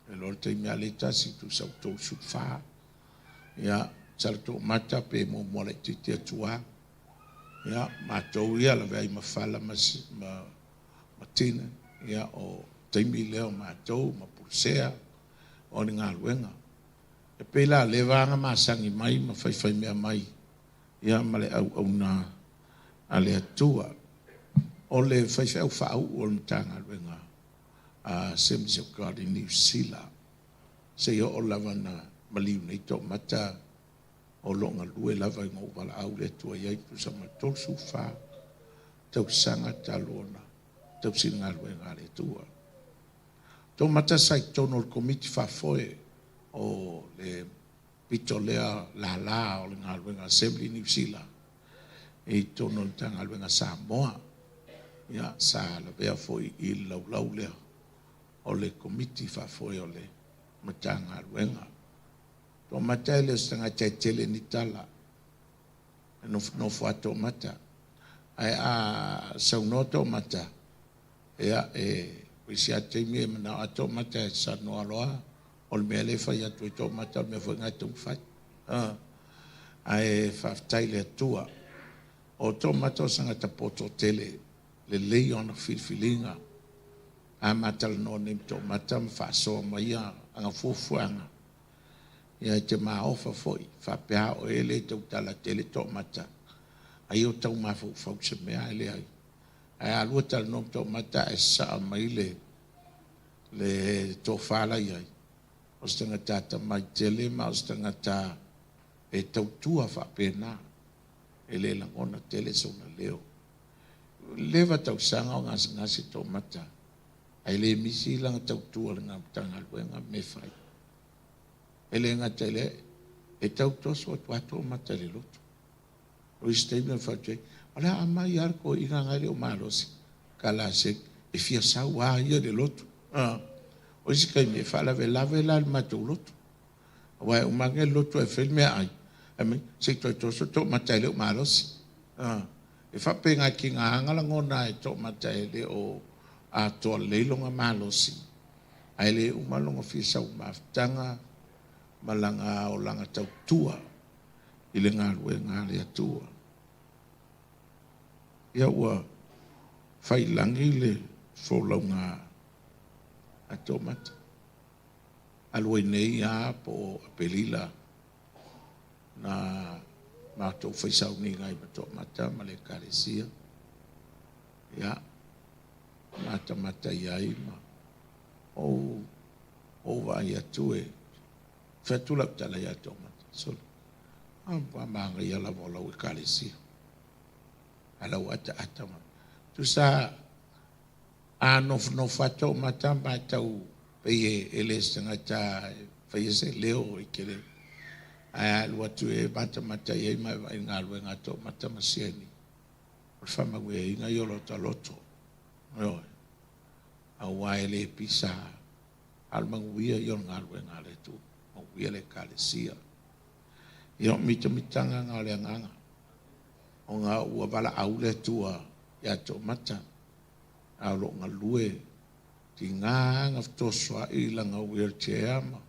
E lo te mea le tasi tu sau tō sukwha. Ia sal tō mata pe mo mole te te atua. Ia ma tō ia la vei ma whala ma tina. Ia o teimi leo ma tō ma pulsea. O ni ngā luenga. E pela le vanga ma sangi mai ma whaiwhai mea mai. Ia ma le au na a le atua. O le whaiwhai au whaau o le tanga luenga. A 𝐶𝐴𝐸 of God in New Zealand. Se o lava na maliu nei tō mata. O longa lue lava i ngō wala au le tua iai tu sa matolsu wha. Tau sanga talona. Tau singa luenga le tua. Tō mata sai tono le komiti whafoe o le pito lea la o le ngā luenga Assembly New Zealand. E tono le tanga luenga Samoa. Ia sa la vea foi I lau lea. O le komiti whafoe o le matanga luenga. Tō mata ele stanga tele ni tala. No fua tō mata. Ai a sau no tō mata. Ea wisi a teimi e mana a tō mata e sa no aloa. O le mea le whai atu e tō mata o mea fwoi ngai tōng whai. Ai whaftai le atua. O tō mata o sanga tapoto tele. Le lei ona whilwhilinga. A matala no nem tō mata ma whasoa mai anga fufuanga. Ia te maa ofa foi. Whapea o ele tau tala tele tō mata. Ai o tau maa fau se mea ele ai. Ai alua tala no tō mata e saa mai le tō whala iai. O stanga tata mai tele ma o stanga ta e tau tua whapena. Ele langona tele sona leo. Lewa tau sanga o ngasi tō mata. Ai le misi langa tau tua ngā tanga luenga me whai. Ele ngā tele e tau toso atua tō mata le loto. O I statement whautei. Ala ama I arko I ngā ngai leo mālosi. Ka la se e fia sau a ia le loto. O isi kai me whala ve lave la matou loto. Wai umange loto e whelmea ai. Ame se toi toso tō mata leo mālosi. E whapenga ki ngā angala ngona e tō mata leo a toa leilonga mālosi. Ai le umalonga fia sau maftanga malanga o langa tau tua. I le ngā rue ngā lea tua. Ia ua whai langi le wholaunga a tō mata. Aloi nei a po a pelila na mātou whaisau ni ngai ma tō mata ma le kāresia. Ia mata iai ma o vai atu e whetula tala ia tō mata. So, manga ia la volau e kāresia. Alau ata ma. Tu sa a no fato mata ma tau peye ele stangata whaiese leo I kere. Ai alu atu e mata iai mai ngā rue ngā tō mata masieni. O whamawe I ngā yolo ta loto. Awai le pisa. Al manguia yon ngalwe ngale tu. Manguia le kalesia. Yon mitanga ngale nganga. O ngā ua wala au le tua. Ya to mata. Alo ngalue. Ti nganga ftoswa ila nga wheelchair ma.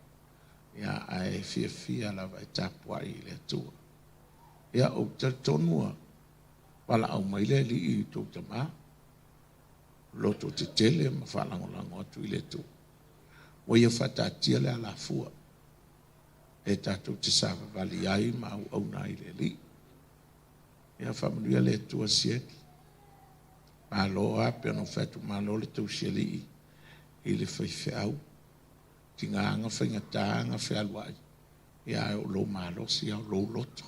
Ya ai fia la vai tapua i le tua. Ya o te tonua. Wala au mai le li i tō te maa. Loto te tele ma whalangolango atu i le tō. Wa ia whatatia le ala fua. E tātou te sawa wali ai ma au na i le li. Ia whamanuia le tua sieki. Ma lo ape no whatu ma lo le tau sieli i le whaife au. Ti nganga whaingatanga whealuai. Ia o lo malosi au lo loto.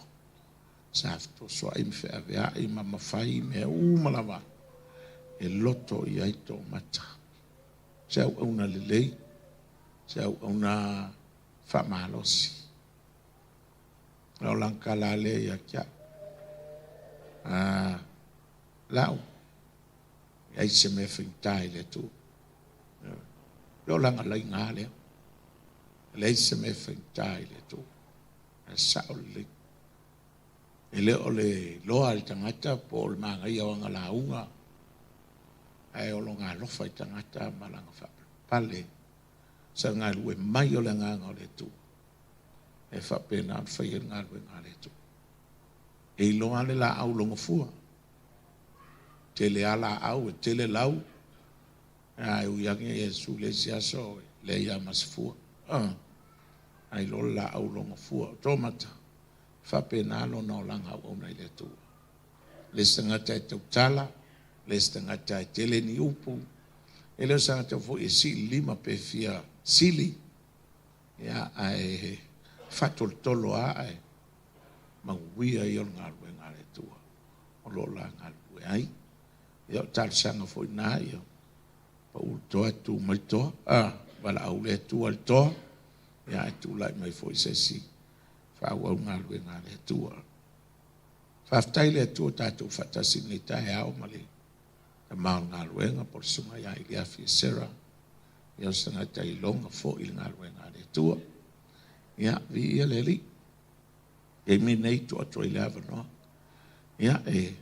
Safto so im fe avea i mama fai me umalawa e loto i aito mata sau una lelei sau una famalosi lau langkala le ya kia lau ai se me fintai le tu lau langa lai ngā leo le se me fintai le tu sau le ele ole loa al tangata po le manga ia wanga launga ai o longa lofa i tangata malanga fa pale sa ngā lue mai o le nganga o le tu e fa pena fa i ngā lue ngā le tu e loa le la au longa fua te le ala au e te le lau ai u yangi Yesu le siaso le ia mas fua ai lo la au longa fua tomata fa pena lo no langa o na ile tu le sanga tai tu tala le sanga tai tele ni upu ele sanga te fo e si lima pe fia sili ya ai fatul tolo ai manguia yo ngalwe ngale tu o lo la ngalwe ai yo tal sanga fo na yo pa u to tu mai to wala au le tu al to ya tu lai mai fo se si fa wa ngalwe ngale tua fa taile tu tatu fatasi ni tai au mali ta ma ngalwe nga por suma ya ia fi sera yo sanga tai longa fo il ngalwe ngale tua ya vi eleli e mi nei tu atro 11 no ya e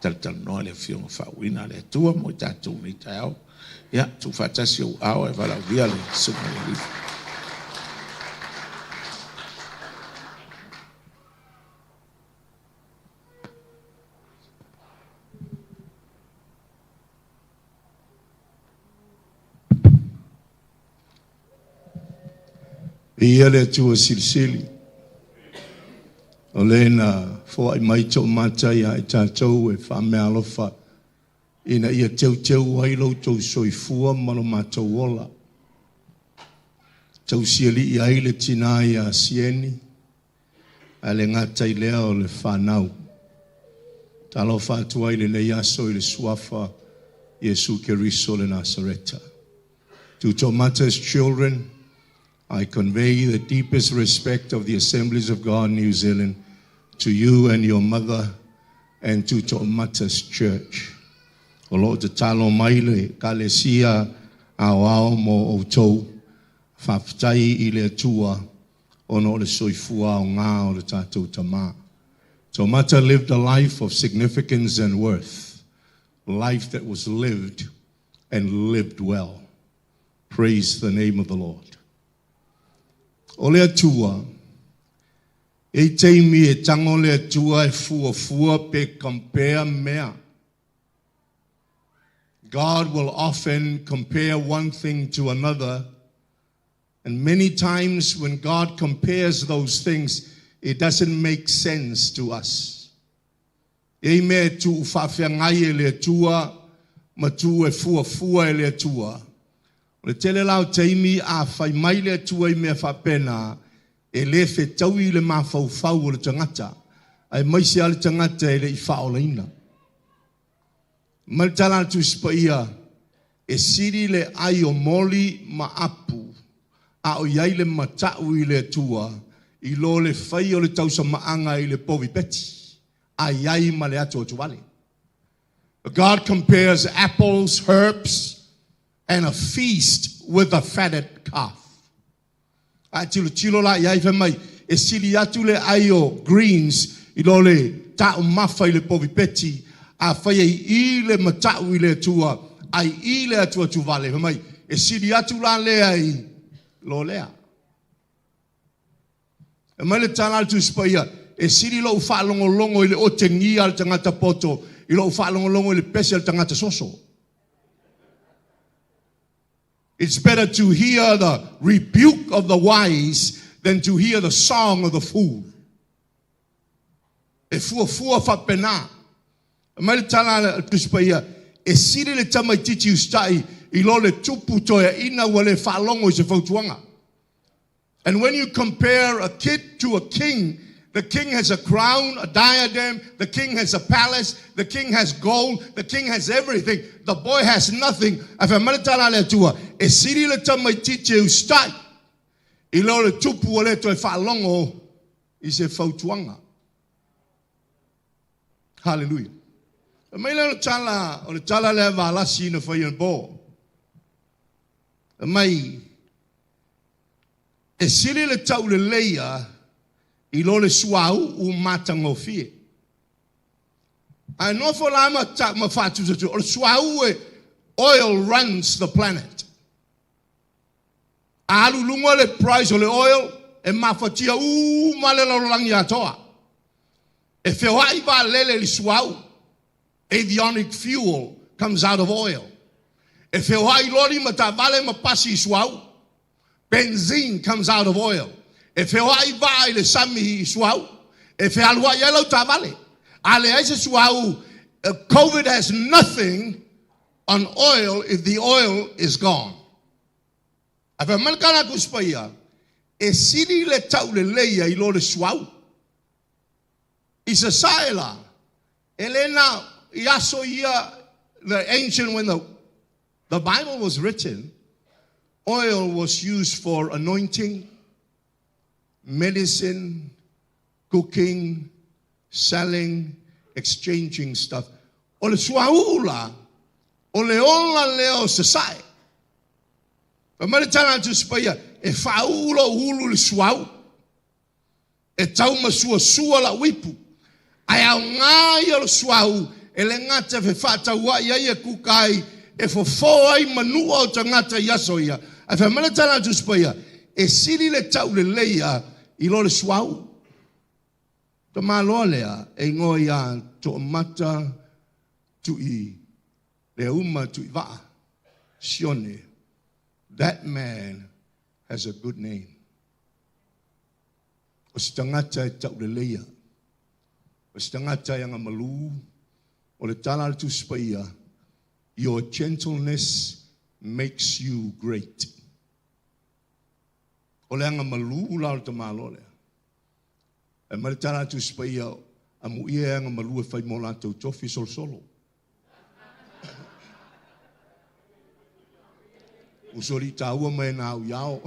tal no le fion fa wina le tua mo tatu ni tai au ya tu fatasi au e vala via le suma le ia le tua silisili o lena fo ai mai tau mata ia e tātou e whamea alofa ina ia teu wailo tau soifua malo mātou ola tau siali ia ile tina ia sieni a le ngata i lea o le whanau talo whatua i le leiaso i le suafa Yesu Keriso le Nasareta. To Tomata's children, I convey the deepest respect of the Assemblies of God, New Zealand, to you and your mother, and to Tomata's church. O lo te talo maile, kalesia ao mo o tau, whaftai i le tua, ono le soifua o ngā o le tātou tamā. Tomata lived a life of significance and worth, a life that was lived and lived well. Praise the name of the Lord. O le atua, e teimi e tango le atua e fua pe compare mea. God will often compare one thing to another, and many times when God compares those things, it doesn't make sense to us. E me tu whawhiangai e le atua, ma tu e fua e le atua. Le tele lau teimi a whai mai le atua I mea whapena e le whetau I le mawhauwhau o le tangata. Ai maisi a le tangata e le I whaolaina. Maltala tu spaia e siri le ai o moli ma apu a o iai le matau I le atua I lo le whai o le tausa maanga I le povi peti. A iai ma le atua tuwale. God compares apples, herbs, and a feast with a fatted calf. Tilo la iai fe mai, e sili atu le aio greens, I lo le tau mafa I le povipeti, a whai I le matau I le atua, ai I le atua tu vale fe mai, e sili atu la lea I lo lea. E mai le tala tu spaia, e sili lo whaalongolongo I le o te ngia al tangata poto, I lo whaalongolongo I le pese al tangata soso. It's better to hear the rebuke of the wise than to hear the song of the fool. E fua whapena. E mai le tala tu spaia, e sili le tamai titi ustai, I lo le tupu toia ina wale whaalongo I se fautuanga. And when you compare a kid to a king, the king has a crown, a diadem, the king has a palace, the king has gold, the king has everything. The boy has nothing. Afa maritala le tua, e siri le tamai titi ustai. I lo le tupu wale toi whaalongo I se fautuanga. Hallelujah. E mai le tala, o le tala le valasi na whai bo. E mai, e siri le tau le leia, I lo le suau u matangofie. Ai no fo la ma fatu tu o suau e oil runs the planet. Alu lungo le price o le oil e mafatia u male lo langi atoa. E fewai va lele le suau. Avionic fuel comes out of oil. E fewai lori mata vale ma pasi suau. Benzene comes out of oil. E whewai vai le sami suau. E whealua yellow tavale. Ale aise suau. COVID has nothing on oil if the oil is gone. A wha malkana kuspaia. E siri le tau le leia I lo le suau. Isa saela. Elena yaso ia the ancient when the Bible was written. Oil was used for anointing, medicine, cooking, selling, exchanging stuff. O le suaula, o le ola leo sasai. Pa maritana tu spaya, e faula hulu le suau. E tau masua la wipu. Ai au ngai o le suau, e le ngata fe fata wa ia ia kukai, e fo ai manua o tangata yasoia. Ai fa maritana tu spaya, e siri le tau le leia, I lo le suau. Ta malo lea, e ngoi a to mata tu I le uma tu I va. Sione. That man has a good name. O si tangata e tau le leia. O si tangata yang a malu. O le tala tu spaia. Your gentleness makes you great. O le anga malu ula o te malo lea. E maritana tu spaia a muia anga malu e whai mo lātou tofi sol solo. Usori tā ua mai nā au iao.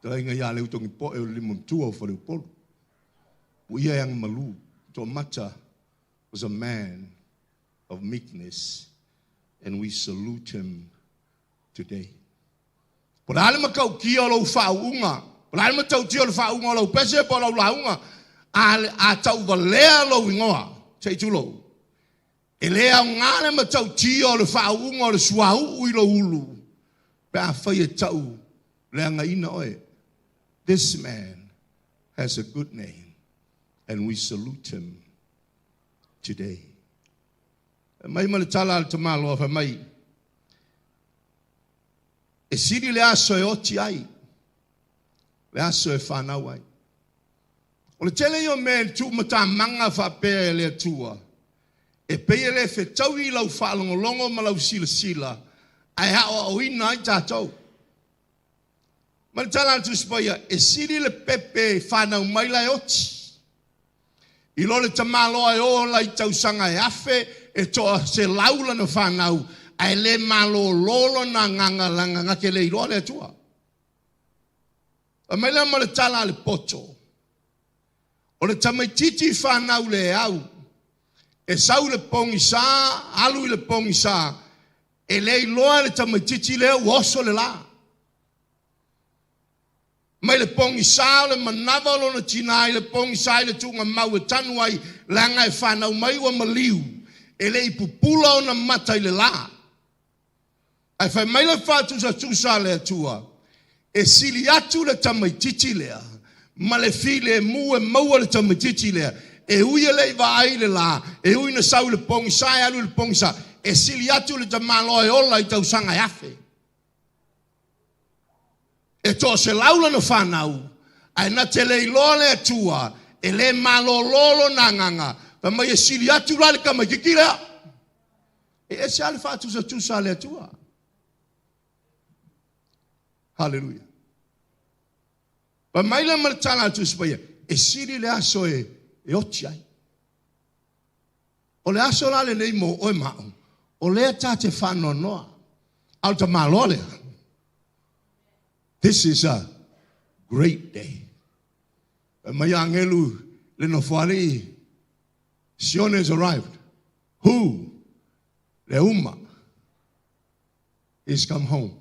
Tā inga ia leu tongi po e o limon tua o whare upolu. Muia anga malu. Tō mata was a man of meekness and we salute him today. Por ale makau kia lo whaunga. Por ale matau tia lo whaunga lo pese po lo launga. A tau valea lo ingoa. Tei tulo. E lea ngane matau tia lo whaunga lo suau ui lo ulu. Pe a whai e tau lea nga ina oe. This man has a good name and we salute him today. Mai maletala al tamalo fa mai. E siri le aso e oti ai. Le aso e whanau ai. O le tele yo men tu mata manga wha pēr le tua. E pēr le whe tau I lau whalongolongo ma lau sila. Ai hao o ina ai tātou. Ma le tala tu spaia. E siri le pepe whanau mai lai oti. I lo le tamalo ai o lai tausanga e afe. E toa se laula na whanau. Ai le malo lolo na nganga langa ngake le iroa le tua. A mai le male tala le poto. O le tamaititi whanau le au. E sau le pongi sa, alu le pongi sa. e le loa le tamaititi le woso le la. Mai le pongi sao le manava lo na tinai le pongi sai le tunga mau e tanu ai langa e whanau mai wa maliu e le ipupula o na mata i le la. Ai whai mai le whātusa tusa le atua e sili atu le tamaititi lea ma le file e mu e maua le tamaititi lea e uia le iwa ai le la e ui na sau le pongi sai alu le pongi sa e sili atu le tamalo e ola i tau sanga yafe. E to se laula no whanau, ai na te lei loa le atua, e le malololo nanganga, pa mai e sili atu la le kama kikira. E se ale whātusa tusa le atua. Hallelujah. Pa mai le maritana atu spaya, e sili le aso e oti ai. O le aso la le nei mo oe mao, o le atate whano noa, au ta malolea. This is a great day. My young Elu Lenofali, Sion has arrived. Who? Leuma is come home.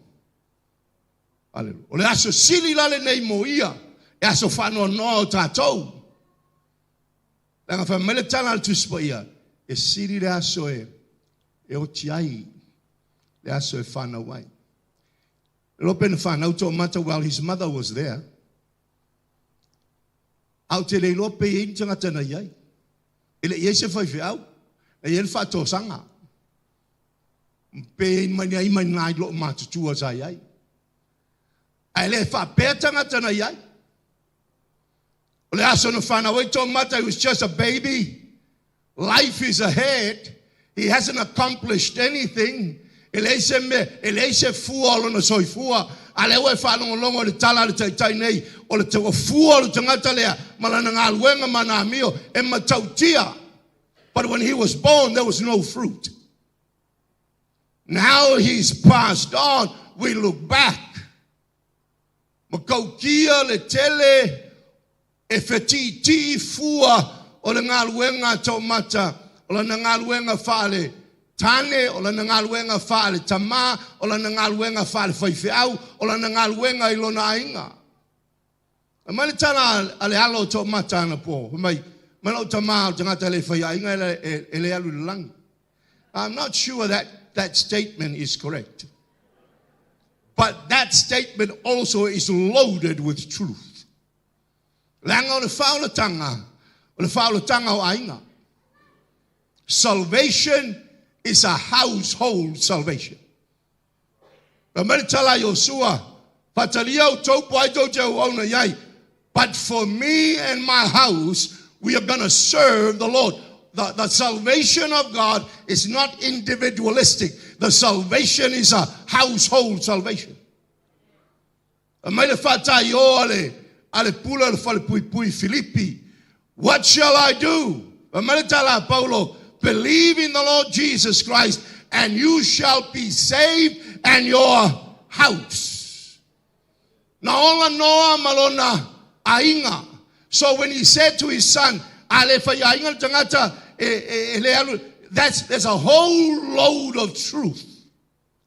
Hallelujah. Ole aso sili la le nei moia, e aso whano no tātou. Langa whamele tana al tuspaia, e sili le aso e otiai, le aso e whana wai. Lopen fan out to mata while his mother was there. Out te le lope in tanga tana yai. Ele yese fai fi au. E yen fa to sanga. Pe in mani ai mani nai lo mata tua sa yai. Ele fa pe tanga tana yai. Ole aso no fana wai to mata, he was just a baby. Life is ahead. He hasn't accomplished anything. Ele fua lo na soifua ale we fa longo le tala le tai nei o le te fua le tangata lea malana ngaluenga mana mio e matautia. But when he was born there was no fruit. Now he's passed on, we look back. Makaukia le tele e fetiti fua o le ngaluenga tomata o le ngaluenga fale tane o la ngaluenga fale tama o la ngaluenga fale faifeau o la ngaluenga ilona inga. Mani tana ale alo to matana po mai mano tama tangata le fai inga ele alu lang. I'm not sure that statement is correct. But that statement also is loaded with truth. Langa o le faula tanga o ainga. Salvation is a household salvation. But for me and my house, we are going to serve the Lord. The salvation of God is not individualistic. The salvation is a household salvation. What shall I do? Paulo, believe in the Lord Jesus Christ, and you shall be saved and your house. Naola noa malona ainga. So when he said to his son, there's a whole load of truth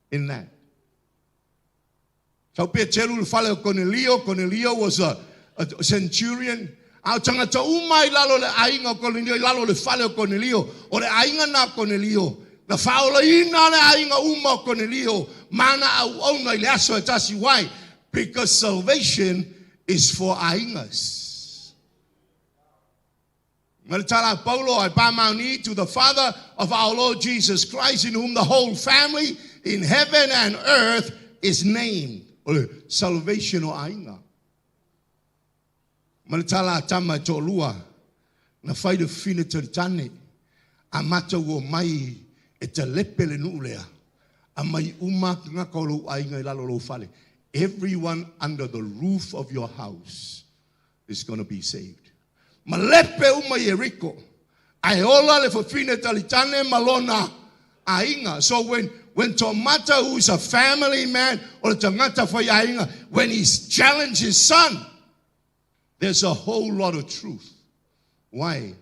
in that. So Cornelio was a centurion. Au tangata umai lalo le ainga Cornelio lalo le fale Cornelio o le ainga na Cornelio na faula ina le ainga uma Cornelio mana au ona le aso tasi why? Because salvation is for aingas. Maritala Paulo I bow my knee to the Father of our Lord Jesus Christ, in whom the whole family in heaven and earth is named. Salvation o ainga. Maritala tama to lua na faida fine tane amata wo mai e te lepele nulea amai uma ngakolo ainga lalo lo fale. Everyone under the roof of your house is going to be saved. Malepe uma yeriko aiola le fine tane malona ainga. So when Tomata, who is a family man, or Tomata for ainga, when he challenged his son, there's a whole lot of truth. Why?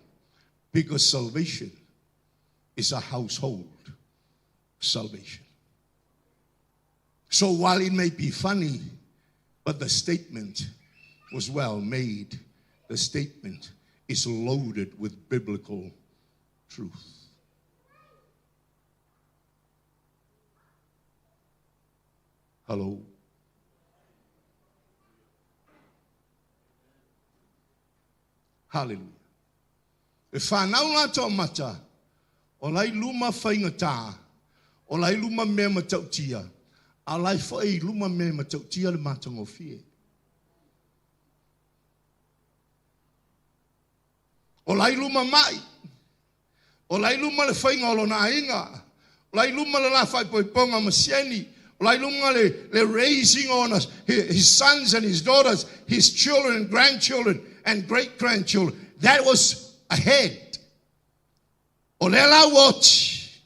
Because salvation is a household salvation. So while it may be funny, but the statement was well made. The statement is loaded with biblical truth. Hello. Hallelujah. E whanau ngā tō mata, o lai luma whaingata, o lai luma mea matautia, a lai whai luma mea matautia le matango fie. O lai luma mai, o lai luma le whainga o lona inga, o lai luma le la whai poiponga masieni, o lai luma le raising on us, his sons and his daughters, his children and grandchildren and great-grandchildren. That was ahead. Olela watch.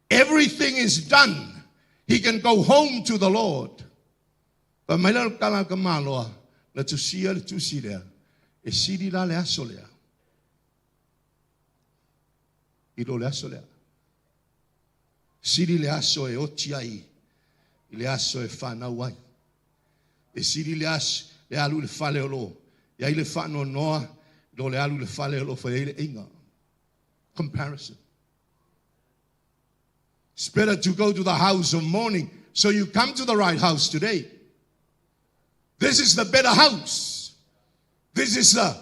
Everything is done. He can go home to the Lord. But my little kalamaloa, na tusia le tusia, e siri la le asolea. Ilo le asolea. Siri le aso e otiai. Le aso e whanauai. E siri le aso le alu le fale olo. Ia ile whano noa, do le alu le fale olo fa ile inga. Comparison. It's better to go to the house of mourning. So you come to the right house today. This is the better house. This is the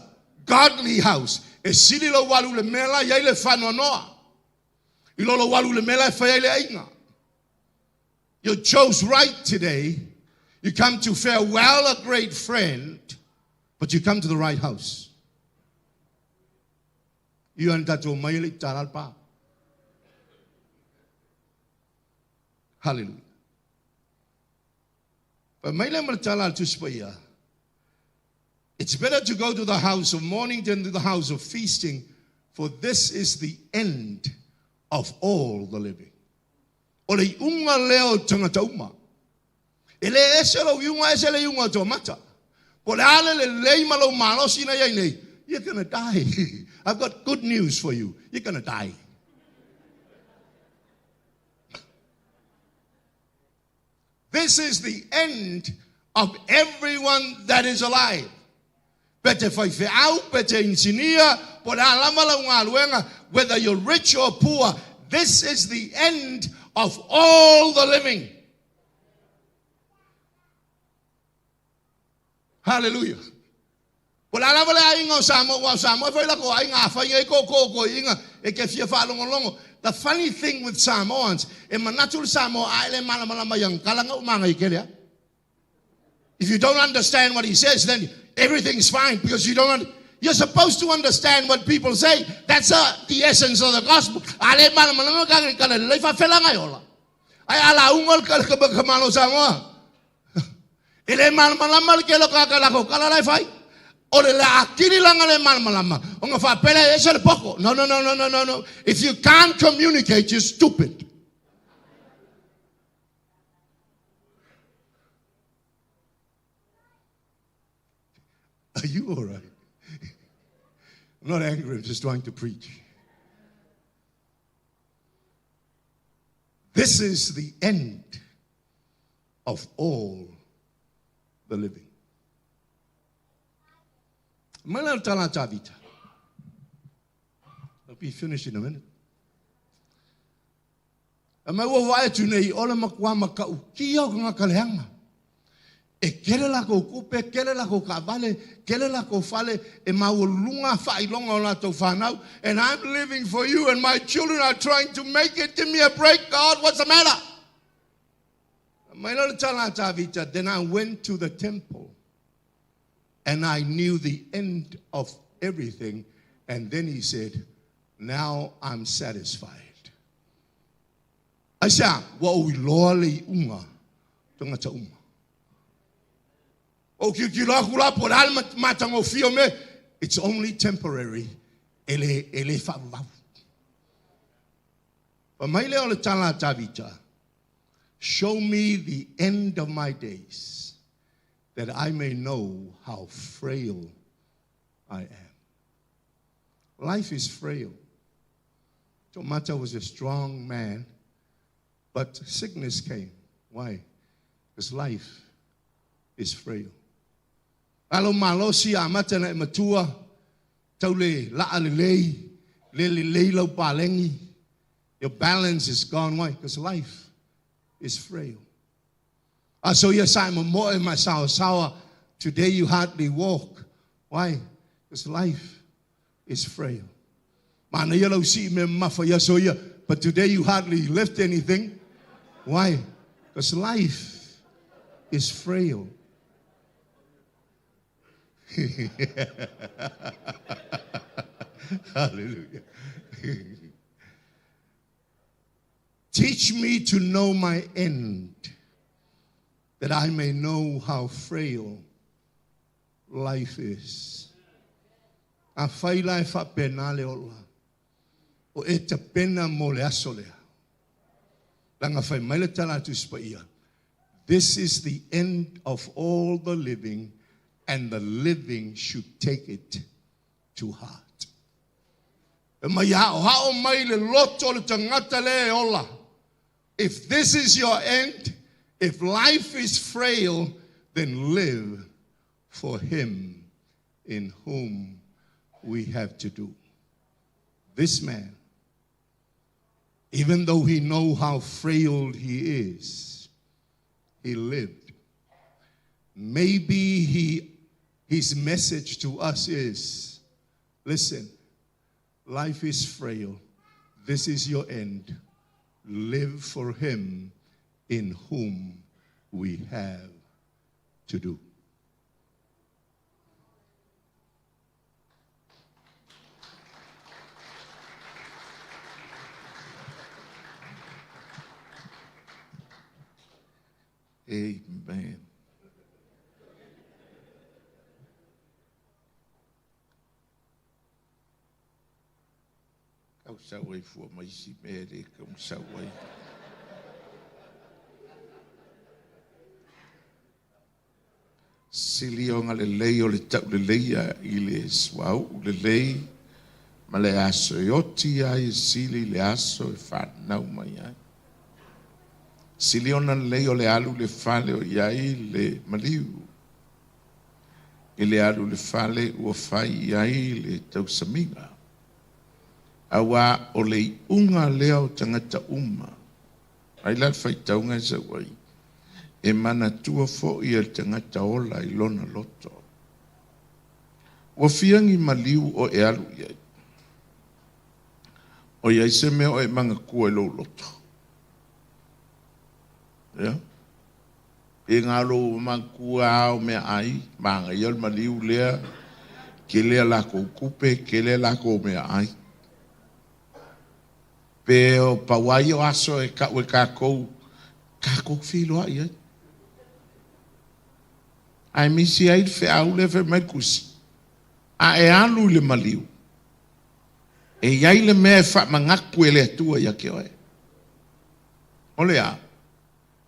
godly house. E sili lo walu le mela ia ile whano noa. Ilo lo walu le mela fa ile inga. You chose right today. You come to farewell a great friend. But you come to the right house. You antato maili taralpa. Hallelujah. But maile martalal tuspaya. It's better to go to the house of mourning than to the house of feasting, for this is the end of all the living. Ole unga leo tangata uma. Ele eselo unga esele unga tomata. You're going to die. I've got good news for you. You're going to die. This is the end of everyone that is alive. Whether you're rich or poor, this is the end of all the living. Hallelujah. The funny thing with Samoans, if you don't understand what he says, then everything's fine because you don't. You're supposed to understand what people say. That's the essence of the gospel. Ele mal malama ke lo ka la ko kala lai fai o le la akili langa le mal malama o nga fa pele e se poco. No. If you can't communicate, you're stupid. Are you all right? I'm not angry, I'm just trying to preach. This is the end of all the living. I'll be finished in a minute. E kele la ko kupe, kele la ko kabale, kele la ko fale, e maulunga failonga ola to whanau, and I'm living for you, and my children are trying to make it. Give me a break, God. What's the matter? Then I went to the temple, and I knew the end of everything, and then he said, now I'm satisfied. I said, wa uiloli unga, tongata unga. It's only temporary. Show me the end of my days, that I may know how frail I am. Life is frail. Tomata was a strong man, but sickness came. Why? Because life is frail. Alo malo si amata na matua tau le la le lau palengi. Your balance is gone. Why? Because life is frail. So yes, I'm a more in my sour. Today you hardly walk. Why? Because life is frail. Mana yellow see me mafa yasoya, but today you hardly lift anything. Why? Because life is frail. Hallelujah. Teach me to know my end, that I may know how frail life is. A faila fa penale ola. O eta pena mole asolea. Langa fai maile tala tu spaia. This is the end of all the living, and the living should take it to heart. If this is your end, if life is frail, then live for him in whom we have to do. This man, even though he know how frail he is, he lived. Maybe his message to us is, listen, life is frail. This is your end. Live for him in whom we have to do. Amen. Kau sawai fua mai si mere kau sawai. Sili o ngale lei o le tau le leia i le swau le lei ma le aso e oti ai sili le aso e whanau mai ai. Sili o na lei o le alu le fale o iai le maliu. I le alu le fale ua fai iai le tau saminga. Awa o le unga leo tangata uma. Ai la fai taunga sa wai. E mana tua fo i el tangata ola i lona loto. Wa fiangi maliu o e alu iai. O iai se mea o e manga kua lo loto. Ya? E ngalo manga kua au mea ai. Manga ial maliu lea. Ke lea lako kupe, ke lea lako mea ai. Pe o pawai o aso e kako filo ai ai. Ai misi ai fe au le fe mai kusi. A e alu le maliu. E iai le mea fa mangaku e le atua ia ke oe. Ole a.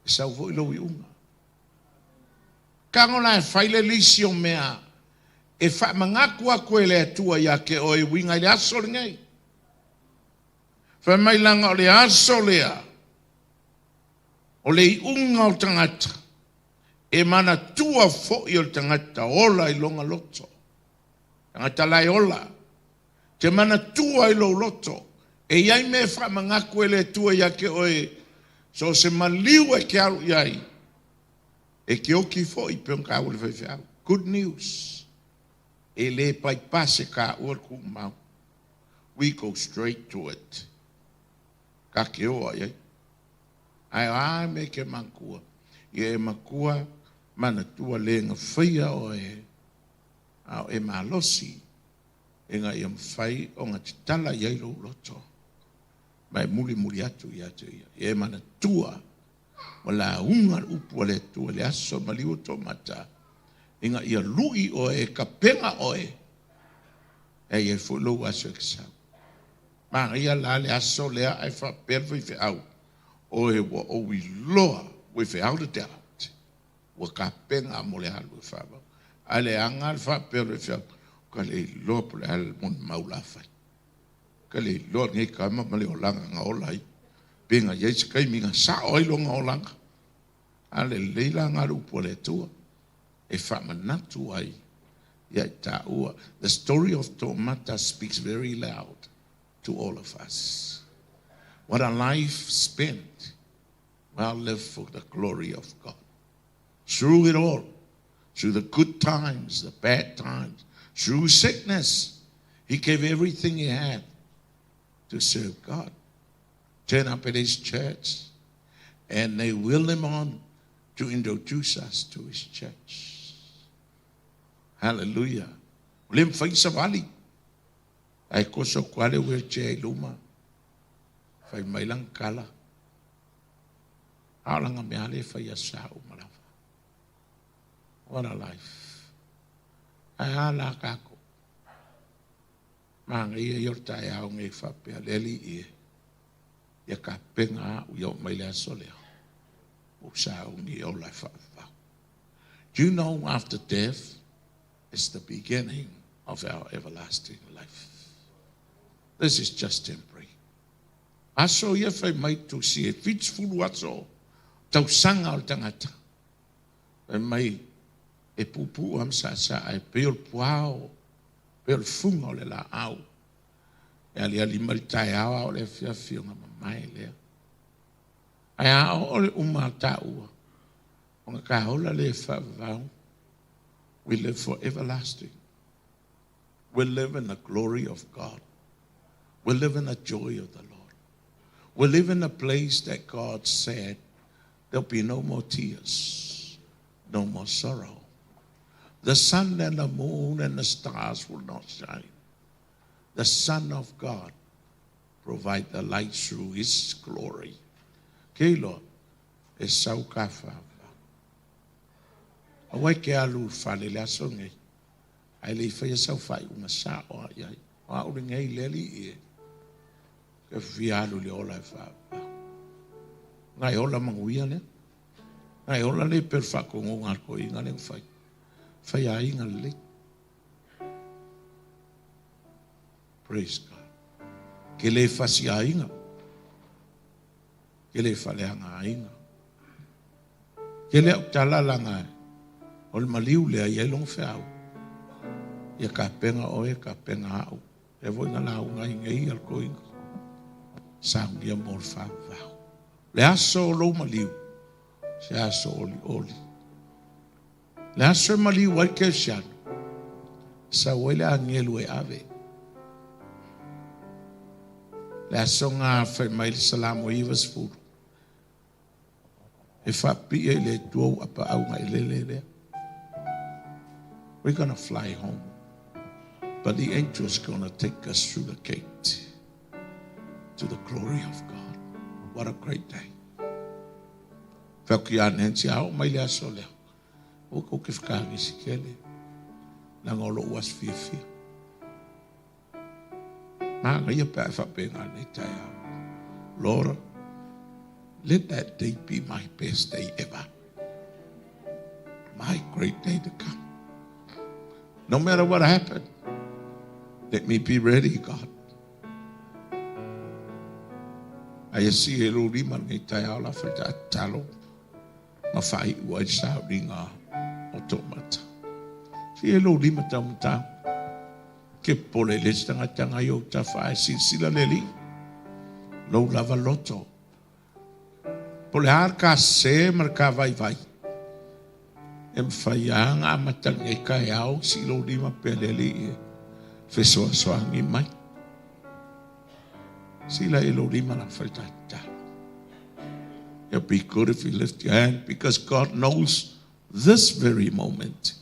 E sau vo ilo i unga. Kangona e fai le lisi o mea. E fa mangaku aku e le atua ia ke oe winga le aso le ngai. Fa mai langa o le aso lea. O le unga o tangata. E mana tua fo i o tangata ola i longa loto. Tangata lai ola. Te mana tua i lo loto. E iai me fa mangaku e le tua ia ke oe. So se maliu e ke alu iai. E ke oki fo i peon ka ule whaiwhau. Good news. E le pai pase ka ua ku mau. We go straight to it. Ka ke oa iai. Ai me ke makua. Ie makua mana tua le nga whaia o e. Au e malosi. E nga ia mwhai o nga titala iai lo loto. Mai muli atu ia te ia. Ie mana tua. Wala unga upu le tua le aso maliu to mata. E nga ia lui o e ka penga o e. E ia fulu aso eksau. Ma ia la le aso lea ai fa perwe fe au. O e wa o wi loa we fe au de te out. Wa ka penga mo le halu fa ba. Ale anga fa perwe fe au. Ka le loa po le hal mon maula fa. Ka le loa ngai ka ma le olanga nga olai. Penga ye se kai minga sa oi lo nga olanga. Ale leila ngaru pole tua. E whamanatu ai. Ia taua. The story of Tomata speaks very loud to all of us. What a life spent, well lived for the glory of God. Through it all, through the good times, the bad times, through sickness, he gave everything he had to serve God. Turn up at his church, and they will him on to introduce us to his church. Hallelujah. Lim faisa vali. Ai koso kwale wheelchair luma. Fai mailang kala. Alanga meale fai asau malava. What a life. Ai ala kako. Mang ia yortai au ngai fapea leli ia. Ia ka penga u yo maile asolea. Usau ni o lai fa'afau. You know, after death is the beginning of our everlasting life. This is just temporary. Aso ia fai mai tu si e fits fulu aso. Tau sanga o tangata. Fai mai e pupu am sa e peol puao. Peol funga o le la au. E ali ali maritai awa o le fia nga mamai lea. Ai a o le umata ua. O nga ka hola le whavau. We live for everlasting. We live in the glory of God. We live in the joy of the Lord. We live in a place that God said there'll be no more tears, no more sorrow. The sun and the moon and the stars will not shine. The Son of God provide the light through his glory. Okay, Lord, e sau ka whawa. Awai ke alu whale le aso ngai. Ai le whai sau whai unga sa o ai. O a uri ngai leli e. Ke whi alu le ola e whawa. Ngai ola manguia le. Ngai ola le per whako ngonga ko inga le whai. Whai a inga le. Praise God. Ke le whasi a inga. Ke le whaleanga a inga. Ke le au talalanga e. O le maliu lea ia long whiau. Ia ka penga oe, ka penga au. E voi ngā lau ngai ngai al koinga. Sang ia mor whau. Le aso o lo maliu. Se aso oli oli. Le aso maliu ai ke siano. Sa wele a ngelu e ave. Le aso ngā whai mai le salamo iwas furu. E whapi e le tuau apa au ngai lele lea. We're going to fly home. But the angel is going to take us through the gate to the glory of God. What a great day. Whauki a nensi au mai lea so lea. O ke whakaangi si kele. Nā ngolo uas whiawhia. Nā ngai pēr whapenga nei tai au. Lord, let that day be my best day ever. My great day to come. No matter what happened, let me be ready, God. I see a little riman ngai tai au la whata talo. Ma whai ua sa ringa o tomata. Si e little rima taumata. Ke pole le tanga yo ta whai sila leli. Lo lava loto. Pole har ka se mar ka vai vai. Em whaianga matang e kai au si lo lima peleli e whesoa soangi mai. Sila e lo lima na whaitata. It'll be good if you lift your hand because God knows this very moment.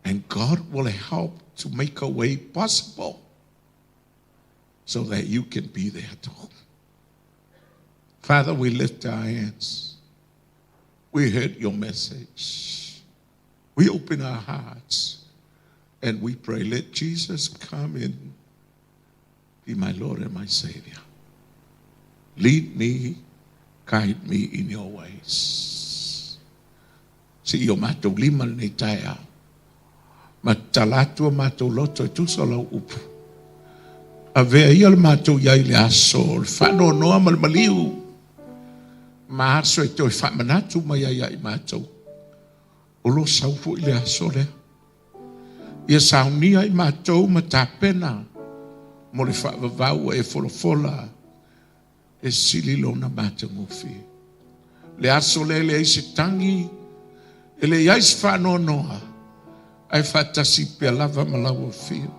And God will help to make a way possible so that you can be there too. Father, we lift our hands. We heard your message. We open our hearts and we pray, let Jesus come in, be my Lord and my Savior. Lead me, guide me in your ways. Si yo mato lima ni taia, matalatu mato loto tu solo upu. Ave ia mato ia le asol, fano no amal maliu. Maaso e toi whamanatu mai ai ai mātou. O lo sau fo i le aso lea. Ia saunia i mātou ma tāpena. Mo le whaavavau e wholofola. E sili lona mātou ngofi. Le aso le eisi tangi. E le iais whanonoa. Ai whatasi pia lava malawa fio.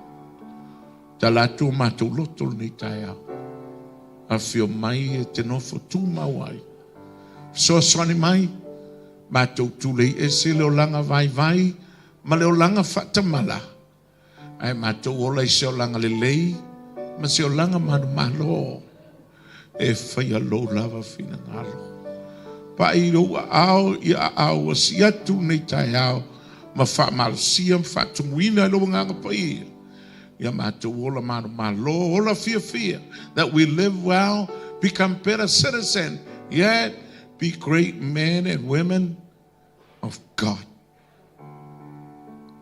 Ta lātou mātou lotol ni tai au. A fio mai e te nofo tū mawai. So swani mai, mātou tūlei e se leo langa vai, ma leo langa whatamala. Ai mātou ola i seo langa lelei, ma seo langa manu malo. E whaia lo lava fina ngalo. Pa i roa ao, i a ao, si atu nei tai ao, ma wha malasia, wha tunguina lo nganga pa ia. Ia mātou ola manu malo, ola fia, that we live well, become better citizen, yet be great men and women of God.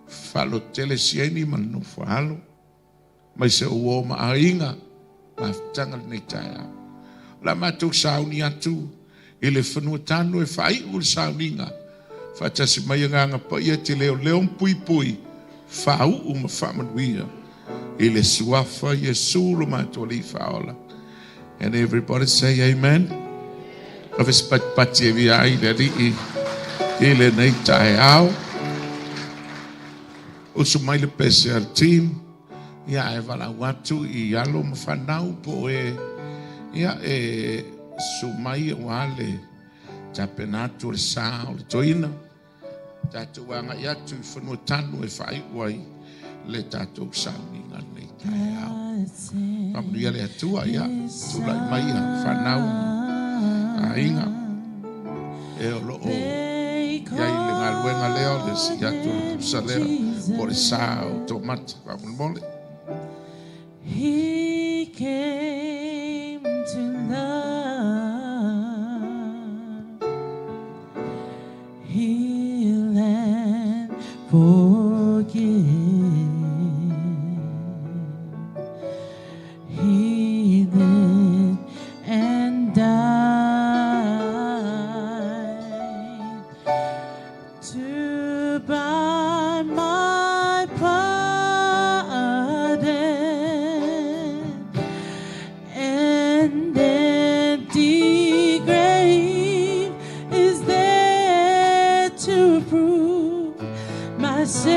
Falo tele sieni manu falo. Mai se uo maainga. Ma tangal nei taia. La matou sauni atu. Ile whanua tanu e whai ul sauninga. Whatasi mai nganga pa ia te leo pui. Whau uma whamanuia. Ile suafa Yesu lo matou li whaola. And everybody say amen. Ofis pati e via ai le rii i le nei tae au. O su mai le PCR team ia e wala watu i alo ma whanau po e ia e su mai e wale tapenatu le sao le toina tatu wanga i atu i whanua tanu e whai wai le tatu sauninga nei tae au. Pamnu ia le atua ia tulai mai a whanau ainga e o loo iai le ngaluenga leo le si atu le tusa leo po le sao tomata wamulmole. He came to love, heal and forgive. He lived and died to buy my pardon, and empty grave is there to prove my sin.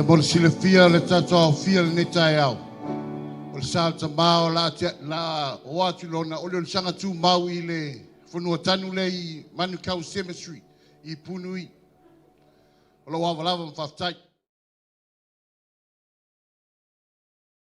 Ia mo le silafia le tatoa fia le netai au. O le sa tamao la o atu lona o le sanga tu mau I le fonua tanu le I manu kau cemetery I punui. O lo wavalava mfaftai.